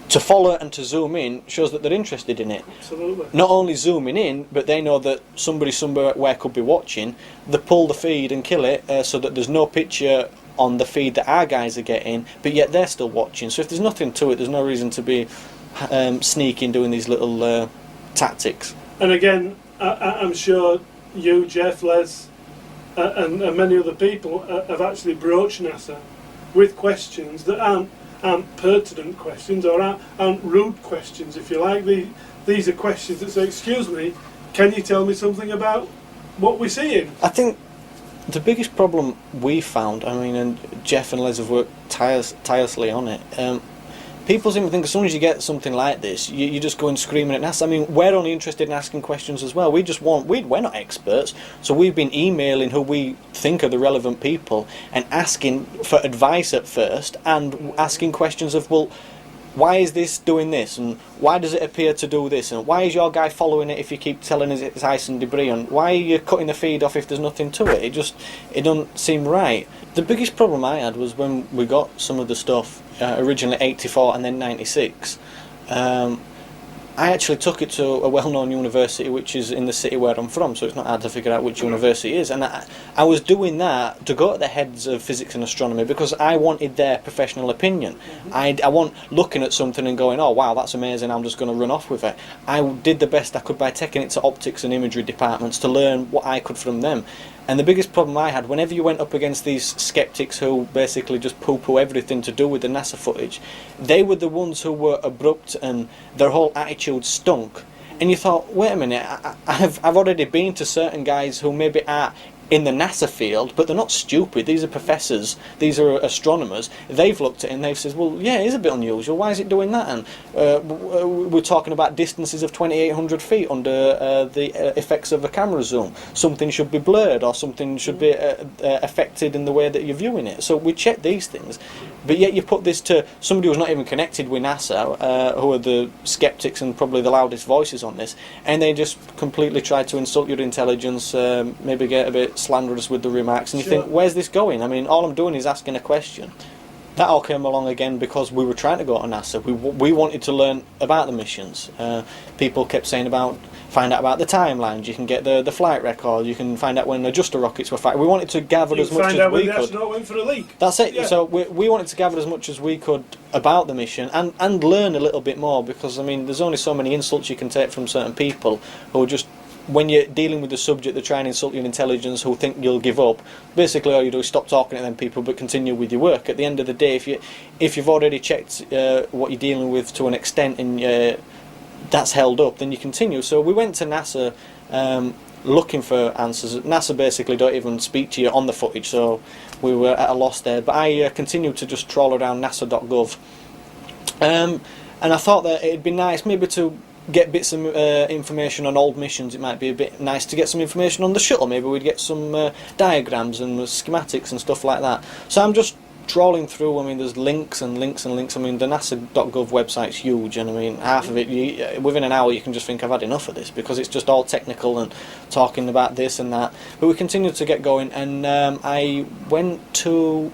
to follow and to zoom in shows that they're interested in it. Absolutely. Not only zooming in, but they know that somebody somewhere could be watching. They pull the feed and kill it so that there's no picture on the feed that our guys are getting, but yet they're still watching. So if there's nothing to it, there's no reason to be sneaking, doing these little tactics. And again, I'm sure you, Jeff, Les, and many other people have actually broached NASA with questions that aren't pertinent questions, or aren't rude questions, if you like. These are questions that say, excuse me, can you tell me something about what we're seeing? I think the biggest problem we found, I mean, and Jeff and Les have worked tirelessly on it, people seem to think as soon as you get something like this, you just go and screaming at NASA. I mean, we're only interested in asking questions as well. We're not experts, so we've been emailing who we think are the relevant people and asking for advice at first, and asking questions of, well, why is this doing this, and why does it appear to do this, and why is your guy following it if you keep telling us it's ice and debris, and why are you cutting the feed off if there's nothing to it? It doesn't seem right. The biggest problem I had was when we got some of the stuff, originally 84 and then 96, I actually took it to a well-known university which is in the city where I'm from, so it's not hard to figure out which university it is, and I was doing that to go to the heads of physics and astronomy because I wanted their professional opinion. I want looking at something and going, oh wow, that's amazing, I'm just going to run off with it. I did the best I could by taking it to optics and imagery departments to learn what I could from them. And the biggest problem I had, whenever you went up against these skeptics who basically just poo-poo everything to do with the NASA footage, they were the ones who were abrupt and their whole attitude stunk. And you thought, wait a minute, I've already been to certain guys who maybe are in the NASA field, but they're not stupid. These are professors, these are astronomers. They've looked at it and they've said, well, yeah, it is a bit unusual. Why is it doing that? And we're talking about distances of 2,800 feet under the effects of a camera zoom. Something should be blurred, or something should be affected in the way that you're viewing it. So we checked these things, But yet you put this to somebody who's not even connected with NASA, who are the skeptics and probably the loudest voices on this, and they just completely try to insult your intelligence, maybe get a bit slanderous with the remarks, and you think, where's this going? I mean, all I'm doing is asking a question. That all came along again because we were trying to go to NASA. We wanted to learn about the missions. People kept saying find out about the timelines. You can get the flight record. You can find out when adjuster rockets were fired. We wanted to gather as much as we could. Find out when the astronaut went for a leak. That's it. Yeah. So we wanted to gather as much as we could about the mission and learn a little bit more, because I mean, there's only so many insults you can take from certain people who are just, when you're dealing with the subject, they try and insult your intelligence, who think you'll give up. Basically, all you do is stop talking to them people, but continue with your work. At the end of the day, if you've already checked what you're dealing with to an extent and that's held up, then you continue. So we went to NASA looking for answers. NASA basically don't even speak to you on the footage, so we were at a loss there. But I continued to just trawl around nasa.gov, and I thought that it'd be nice maybe to get bits of information on old missions. It might be a bit nice to get some information on the shuttle. Maybe we'd get some diagrams and schematics and stuff like that. So I'm just trawling through. I mean, there's links and links and links. I mean, the NASA.gov website's huge, and I mean, half of it, within an hour you can just think, I've had enough of this, because it's just all technical and talking about this and that. But we continued to get going, and I went to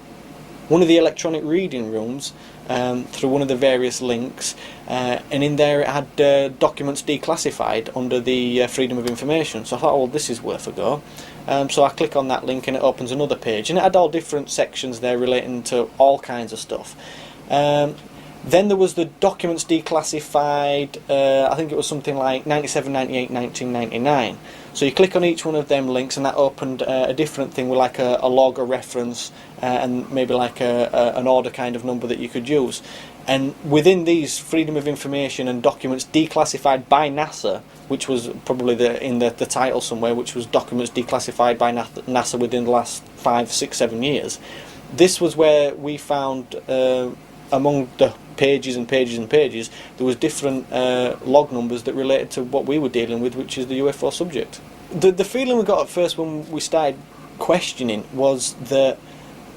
one of the electronic reading rooms through one of the various links, and in there it had documents declassified under the Freedom of Information. So I thought, well, this is worth a go. So I click on that link and it opens another page, and it had all different sections there relating to all kinds of stuff. Then there was the documents declassified, I think it was something like 97, 98, 1999. So you click on each one of them links, and that opened a different thing with like a log, a reference, and maybe like an order kind of number that you could use. And within these, Freedom of Information and documents declassified by NASA, which was probably in the title somewhere, which was documents declassified by NASA within the last 5, 6, 7 years. This was where we found, among the pages and pages and pages, there was different log numbers that related to what we were dealing with, which is the UFO subject. The feeling we got at first when we started questioning was that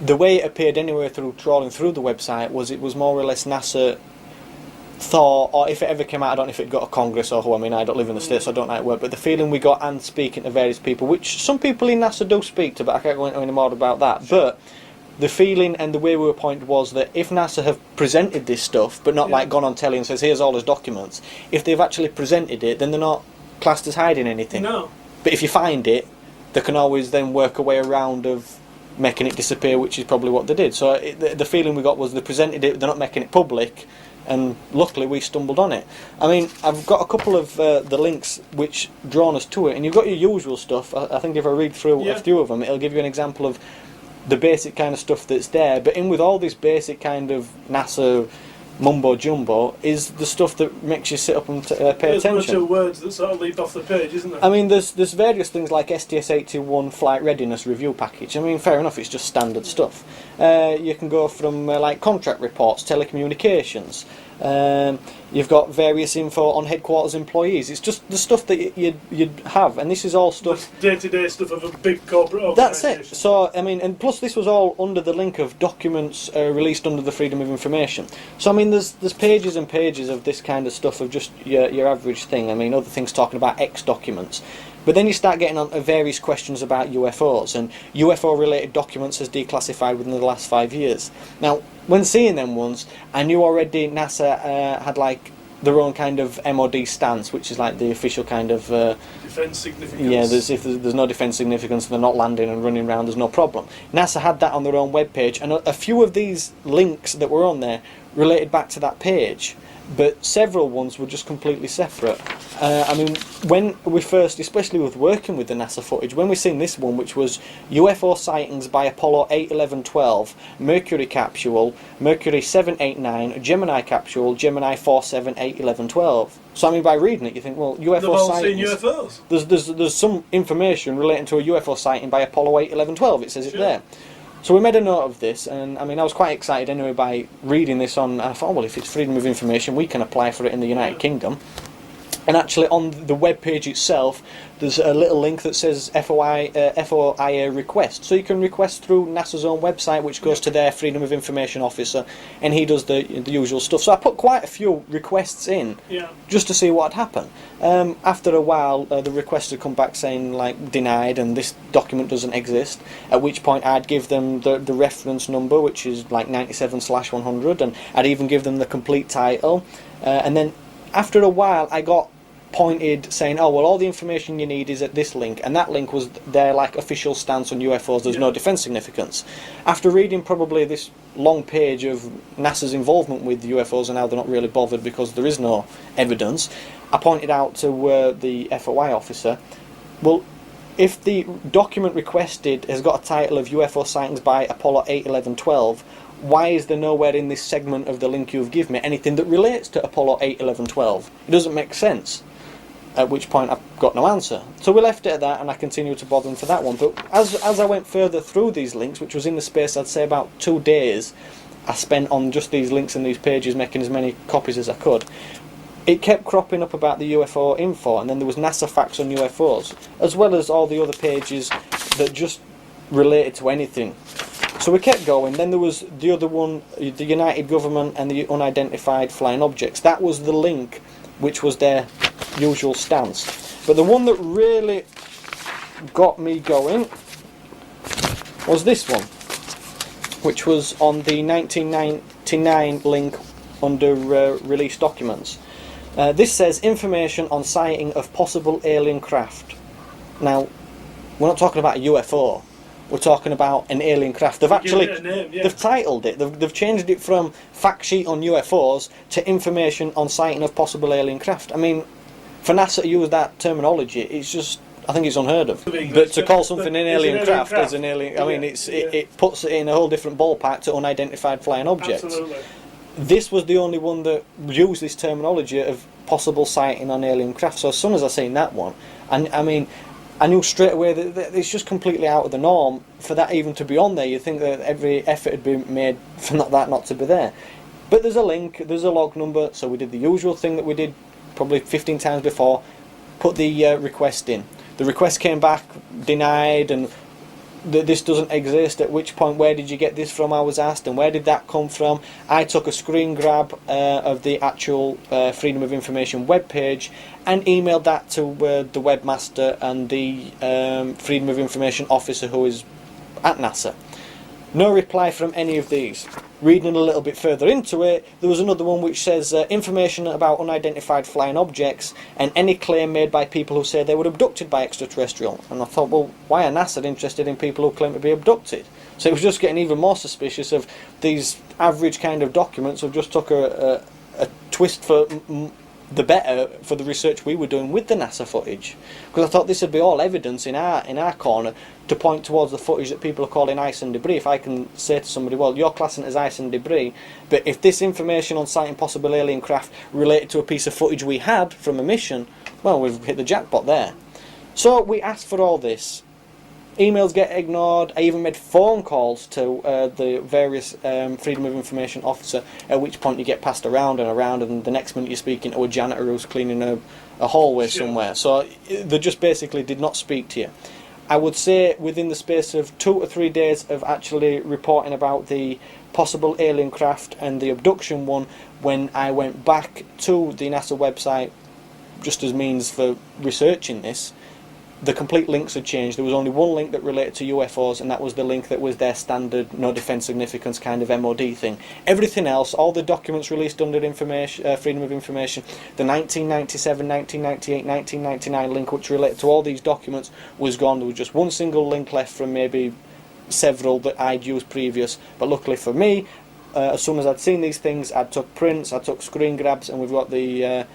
the way it appeared anyway through trawling through the website was it was more or less NASA thought, or if it ever came out, I don't know if it got a Congress or who, I mean, I don't live in the States, so I don't know how it worked, but the feeling we got, and speaking to various people, which some people in NASA do speak to, but I can't go into any more about that, but the feeling and the way we were pointed was that if NASA have presented this stuff, but not like gone on telly and says, here's all his documents, if they've actually presented it, then they're not classed as hiding anything. No. But if you find it, they can always then work a way around of making it disappear, which is probably what they did. So the feeling we got was they presented it, they're not making it public, and luckily we stumbled on it. I mean, I've got a couple of the links which drawn us to it, and you've got your usual stuff. I think if I read through a few of them, it'll give you an example of the basic kind of stuff that's there. But in with all this basic kind of NASA mumbo jumbo is the stuff that makes you sit up and pay There's attention. There's a bunch of words that sort of leap off the page, isn't there? I mean, there's various things like STS-81 flight readiness review package. I mean, fair enough, it's just standard stuff. You can go from like contract reports, telecommunications. You've got various info on headquarters employees. It's just the stuff that you'd have, and this is all stuff. Day-to-day stuff of a big corporate That's organisation. it. So I mean, and plus this was all under the link of documents released under the Freedom of Information. So I mean, there's pages and pages of this kind of stuff of just your average thing. I mean, other things talking about X documents. But then you start getting on to various questions about UFOs, and UFO-related documents as declassified within the last 5 years. Now, when seeing them ones, I knew already NASA had like their own kind of MOD stance, which is like the official kind of defence significance. Yeah, if there's no defence significance, they're not landing and running around, there's no problem. NASA had that on their own webpage, and a few of these links that were on there related back to that page, but several ones were just completely separate. I mean, when we first, especially with working with the NASA footage, when we seen this one, which was UFO sightings by Apollo 8, 11, 12, Mercury capsule, Mercury 7, 8, 9, Gemini capsule, Gemini 4, 7, 8, 11, 12. So I mean, by reading it, you think, well, UFO They've all sightings. seen UFOs. There's some information relating to a UFO sighting by Apollo 8, 11, 12. It says it there. So we made a note of this, and I mean, I was quite excited anyway by reading this on. I thought, well, if it's Freedom of Information, we can apply for it in the United Kingdom. And actually on the web page itself there's a little link that says FOIA request, so you can request through NASA's own website, which goes to their Freedom of Information officer, and he does the usual stuff. So I put quite a few requests in just to see what had happened. After a while the request had come back saying like denied and this document doesn't exist, at which point I'd give them the reference number, which is like 97/100, and I'd even give them the complete title, and then after a while I got pointed saying, oh well, all the information you need is at this link, and that link was their like official stance on UFOs. There's no defence significance. After reading probably this long page of NASA's involvement with UFOs and how they're not really bothered because there is no evidence, I pointed out to the FOI officer, well, if the document requested has got a title of UFO sightings by Apollo 8, 11, 12, why is there nowhere in this segment of the link you've given me anything that relates to Apollo 8, 11, 12? It doesn't make sense. At which point I've got no answer. So we left it at that, and I continued to bother them for that one. But as I went further through these links, which was in the space I'd say about 2 days I spent on just these links and these pages, making as many copies as I could, it kept cropping up about the UFO info, and then there was NASA facts on UFOs, as well as all the other pages that just related to anything. So we kept going. Then there was the other one, the United Government and the unidentified flying objects. That was the link, which was their usual stance. But the one that really got me going was this one, which was on the 1999 link under released documents. This says information on sighting of possible alien craft. Now, we're not talking about a UFO. We're talking about an alien craft. They've actually they've titled it. They've changed it from fact sheet on UFOs to information on sighting of possible alien craft. I mean, for NASA to use that terminology, it's just, I think it's unheard of. But to call something an alien craft as an alien, I mean, it puts it in a whole different ballpark to unidentified flying objects. Absolutely. This was the only one that used this terminology of possible sighting on alien craft. So as soon as I seen that one, and I mean, I knew straight away that it's just completely out of the norm for that even to be on there. You'd think that every effort had been made for that not to be there. But there's a link, there's a log number, so we did the usual thing that we did probably 15 times before, put the request in. The request came back denied and this doesn't exist, at which point, where did you get this from, I was asked, and where did that come from? I took a screen grab of the actual Freedom of Information webpage and emailed that to the webmaster and the Freedom of Information officer who is at NASA. No reply from any of these. Reading a little bit further into it, there was another one which says information about unidentified flying objects and any claim made by people who say they were abducted by extraterrestrial. And I thought, well, why are NASA interested in people who claim to be abducted? So it was just getting even more suspicious of these average kind of documents who just took a twist for the better for the research we were doing with the NASA footage, because I thought this would be all evidence in our corner to point towards the footage that people are calling ice and debris. If I can say to somebody, well, you're classing it as ice and debris, but if this information on sighting possible alien craft related to a piece of footage we had from a mission, well, we've hit the jackpot there. So we asked for all this. Emails get ignored. I even made phone calls to the various Freedom of Information officer, at which point you get passed around and around, and the next minute you're speaking to a janitor who's cleaning a hallway somewhere. So they just basically did not speak to you. I would say within the space of 2 or 3 days of actually reporting about the possible alien craft and the abduction one, when I went back to the NASA website just as means for researching this, the complete links had changed. There was only one link that related to UFOs, and that was the link that was their standard no defence significance kind of MOD thing. Everything else, all the documents released under Freedom of Information, the 1997, 1998, 1999 link which related to all these documents was gone. There was just one single link left from maybe several that I'd used previous. But luckily for me, as soon as I'd seen these things, I took prints, I took screen grabs, and we've got the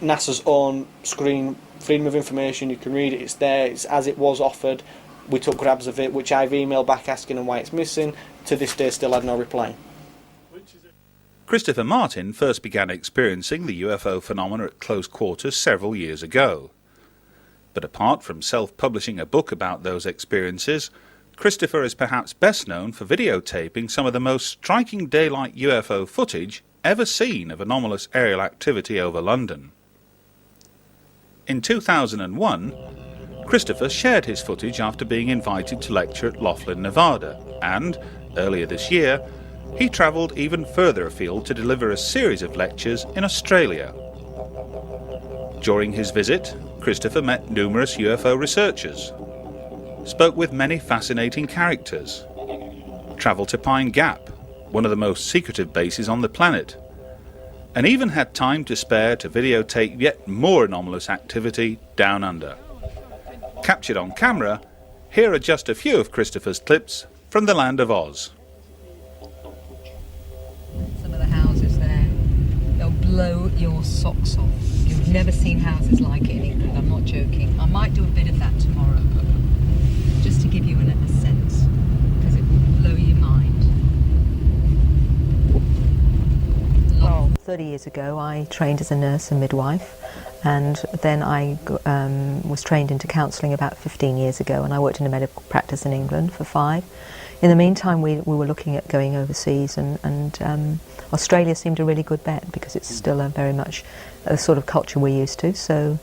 NASA's own screen Freedom of Information. You can read it, it's there, it's as it was offered. We took grabs of it, which I've emailed back asking them why it's missing. To this day still had no reply. Christopher Martin first began experiencing the UFO phenomena at close quarters several years ago. But apart from self-publishing a book about those experiences, Christopher is perhaps best known for videotaping some of the most striking daylight UFO footage ever seen of anomalous aerial activity over London. In 2001, Christopher shared his footage after being invited to lecture at Laughlin, Nevada, and, earlier this year, he travelled even further afield to deliver a series of lectures in Australia. During his visit, Christopher met numerous UFO researchers, spoke with many fascinating characters, travelled to Pine Gap, one of the most secretive bases on the planet, and even had time to spare to videotape yet more anomalous activity down under. Captured on camera, here are just a few of Christopher's clips from the land of Oz. Some of the houses there, they'll blow your socks off. You've never seen houses like it in England, I'm not joking. I might do a bit of that tomorrow, just to give you a sense, because it will blow your mind. Well, 30 years ago I trained as a nurse and midwife, and then I was trained into counselling about 15 years ago, and I worked in a medical practice in England for 5. In the meantime we were looking at going overseas, and Australia seemed a really good bet because it's still a very much a sort of culture we're used to, so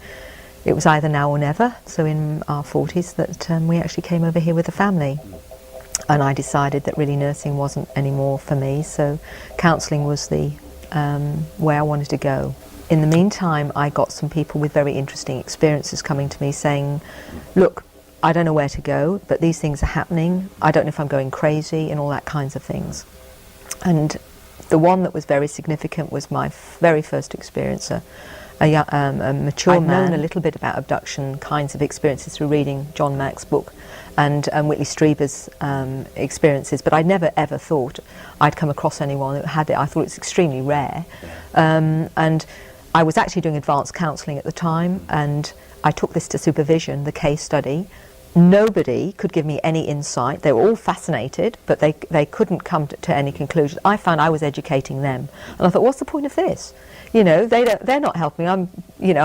it was either now or never. So in our 40s that we actually came over here with a family. And I decided that really nursing wasn't anymore for me, so counselling was the where I wanted to go. In the meantime, I got some people with very interesting experiences coming to me saying, look, I don't know where to go, but these things are happening. I don't know if I'm going crazy, and all that kinds of things. And the one that was very significant was my very first experience, a mature man. I'd known a little bit about abduction kinds of experiences through reading John Mack's book and Whitley Strieber's experiences, but I'd never ever thought I'd come across anyone who had it. I thought it's extremely rare. And I was actually doing advanced counselling at the time, and I took this to supervision, the case study. Nobody could give me any insight. They were all fascinated, but they couldn't come to any conclusion. I found I was educating them, and I thought, what's the point of this? You know, they're not helping. I'm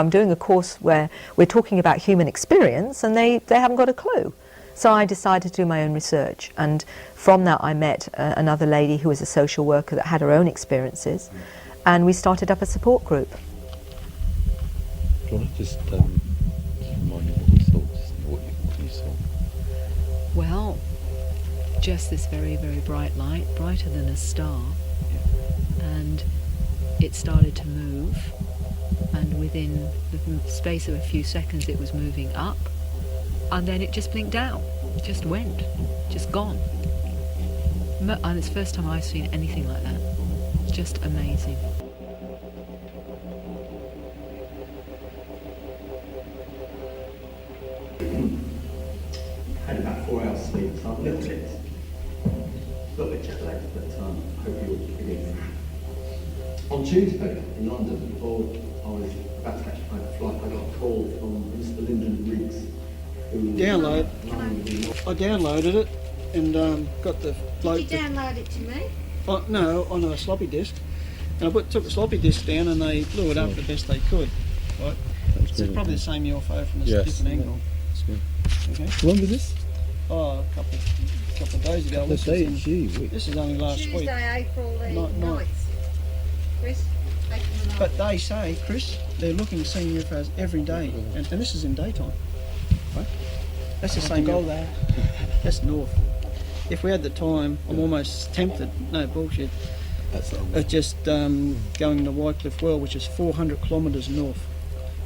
doing a course where we're talking about human experience, and they haven't got a clue. So I decided to do my own research, and from that I met another lady who was a social worker that had her own experiences, and we started up a support group. Do you want to just remind me what you saw? What you saw? Well, just this very, very bright light, brighter than a star, and it started to move, and within the space of a few seconds it was moving up, and then it just blinked out. It just went, just gone. And it's the first time I've seen anything like that. It's just amazing. Had about 4 hours sleep, so I'm a little bit jet lagged, but I hope you'll forgive me. On Tuesday in London, before I was about to catch a flight, I got a call from Mr. Lyndon Riggs. I downloaded it and got the bloke. Did you download it to me? No, on a floppy disk. And I took the floppy disk down and they blew it up the best they could. Right? So it's probably the same UFO from a different angle. Okay. When was this? Oh, a couple of days ago. This is only last week. Tuesday, April the 9th. Chris? But they say, Chris, they're looking, seeing UFOs every day. And this is in daytime. Right? That's the same goal there. That's north. If we had the time, I'm almost tempted, no bullshit, of just going to Wycliffe Well, which is 400 kilometres north.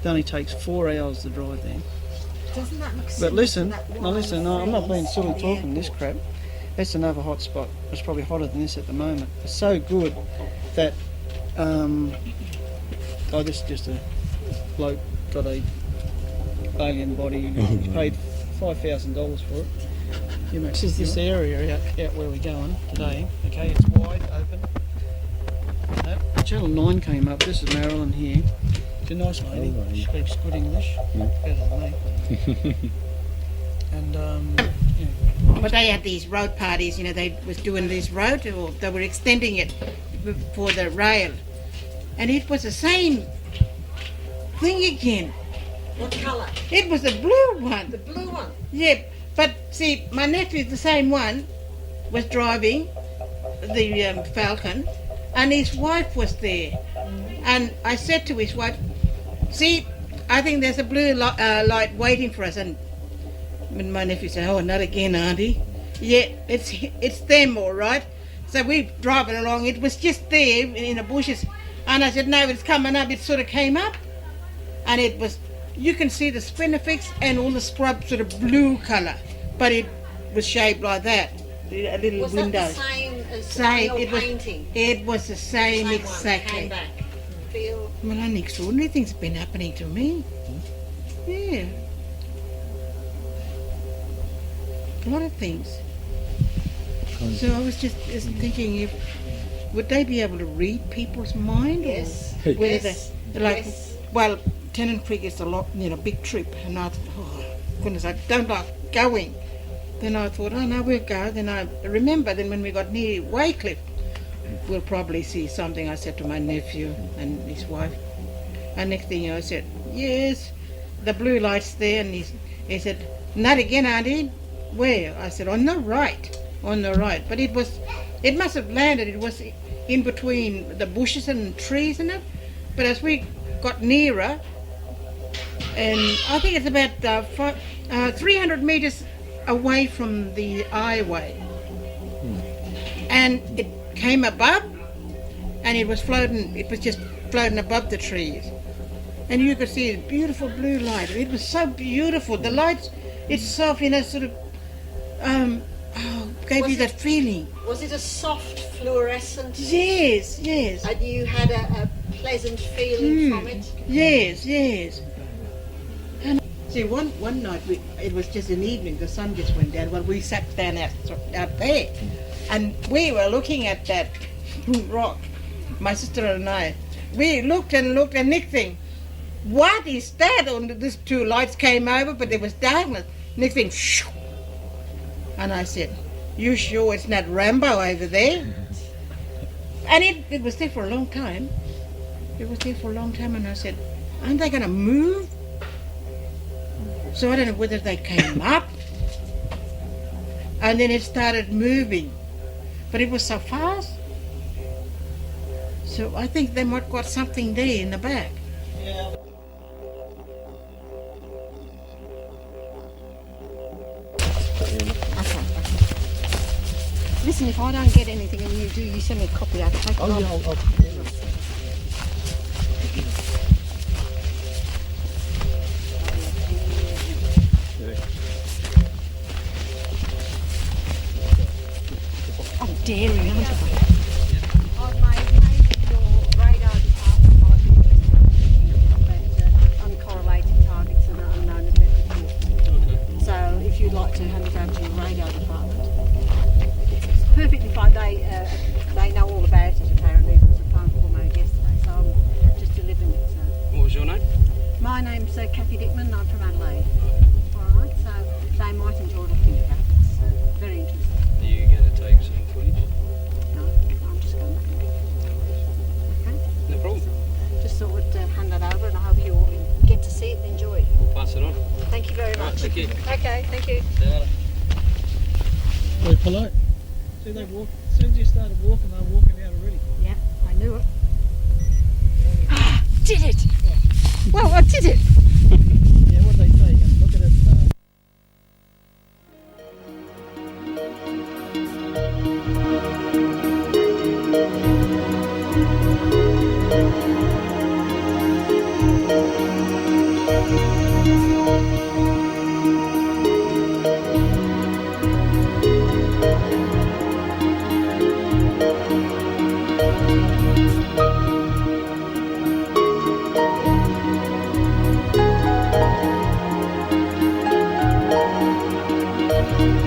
It only takes 4 hours to drive there. Doesn't that make sense? But listen, I'm not being silly talking this crap. That's another hot spot. It's probably hotter than this at the moment. It's so good that, this is just a bloke got a alien body, he paid $5,000 for it. You know, this is this area out where we're going today. Okay, it's wide open. Channel 9 came up. This is Marilyn here. She's a nice lady. She speaks good English, better than me. And But they had these road parties. You know, they was doing this road, or they were extending it for the rail, and it was the same thing again. What colour? It was the blue one. The blue one? Yeah, but see, my nephew, the same one, was driving the Falcon, and his wife was there. And I said to his wife, see, I think there's a blue light waiting for us. And my nephew said, oh, not again, Auntie. Yeah, it's them, all right. So we driving along. It was just there in the bushes. And I said, no, it's coming up. It sort of came up. And it was, you can see the spinifex and all the scrub sort of blue colour. But it was shaped like that. A little Was window. that the same as Same, your it was, painting? it was the same One exactly. came back. Feel Well, an extraordinary things have been happening to me. Yeah. A lot of things. So I was just thinking, would they be able to read people's mind? Yes. Or whether Yes. they, like, Yes. well, Tennant Creek is a lot, big trip, and I thought, oh goodness, I don't like going. Then I thought, oh no, we'll go. Then I remember, then when we got near Waycliffe, we'll probably see something. I said to my nephew and his wife. And next thing I said, yes, the blue light's there. And he said, not again, Auntie. Where? I said, on the right. But it must have landed. It was in between the bushes and trees and it. But as we got nearer, and I think it's about 300 metres away from the highway. And it came above, and it was just floating above the trees. And you could see a beautiful blue light. It was so beautiful. The light itself, sort of gave you that feeling. Was it a soft fluorescent? Yes. And you had a pleasant feeling from it? Yes. And see, one night, it was just an evening, the sun just went down. Well, we sat down out there, and we were looking at that rock, my sister and I. We looked, and next thing, what is that? And these two lights came over, but there was darkness. Next thing, shoo. And I said, you sure it's not Rambo over there? And it was there for a long time. And I said, aren't they going to move? So I don't know whether they came up, and then it started moving. But it was so fast. So I think they might got something there in the back. Yeah. Listen, if I don't get anything and you do, you send me a copy. I'll take it Oh, on. yeah, I'll Oh, daring, aren't I? I've made your radar department about uncorrelated targets and unknown events. So if you'd like to hand it over to your radar department, it's perfectly fine. They know all about it apparently. There was a phone call made yesterday, so I'm just delivering it. So. What was your name? My name's Kathy Dickman. I'm from Adelaide. All right, so they might enjoy looking at that. It's very interesting. Are you going to take some footage? No, I'm just going back and get it. Okay? No problem. Just thought we'd hand that over, and I hope you all get to see it and enjoy it. We'll pass it on. Thank you very much. Thank you. Okay, thank you. See you later. Very polite. See, they walk. As soon as you started walking, they were walking out already. Yeah, I knew it. Did it! Well, I did it! Yeah, what they take and look at it. Thank you.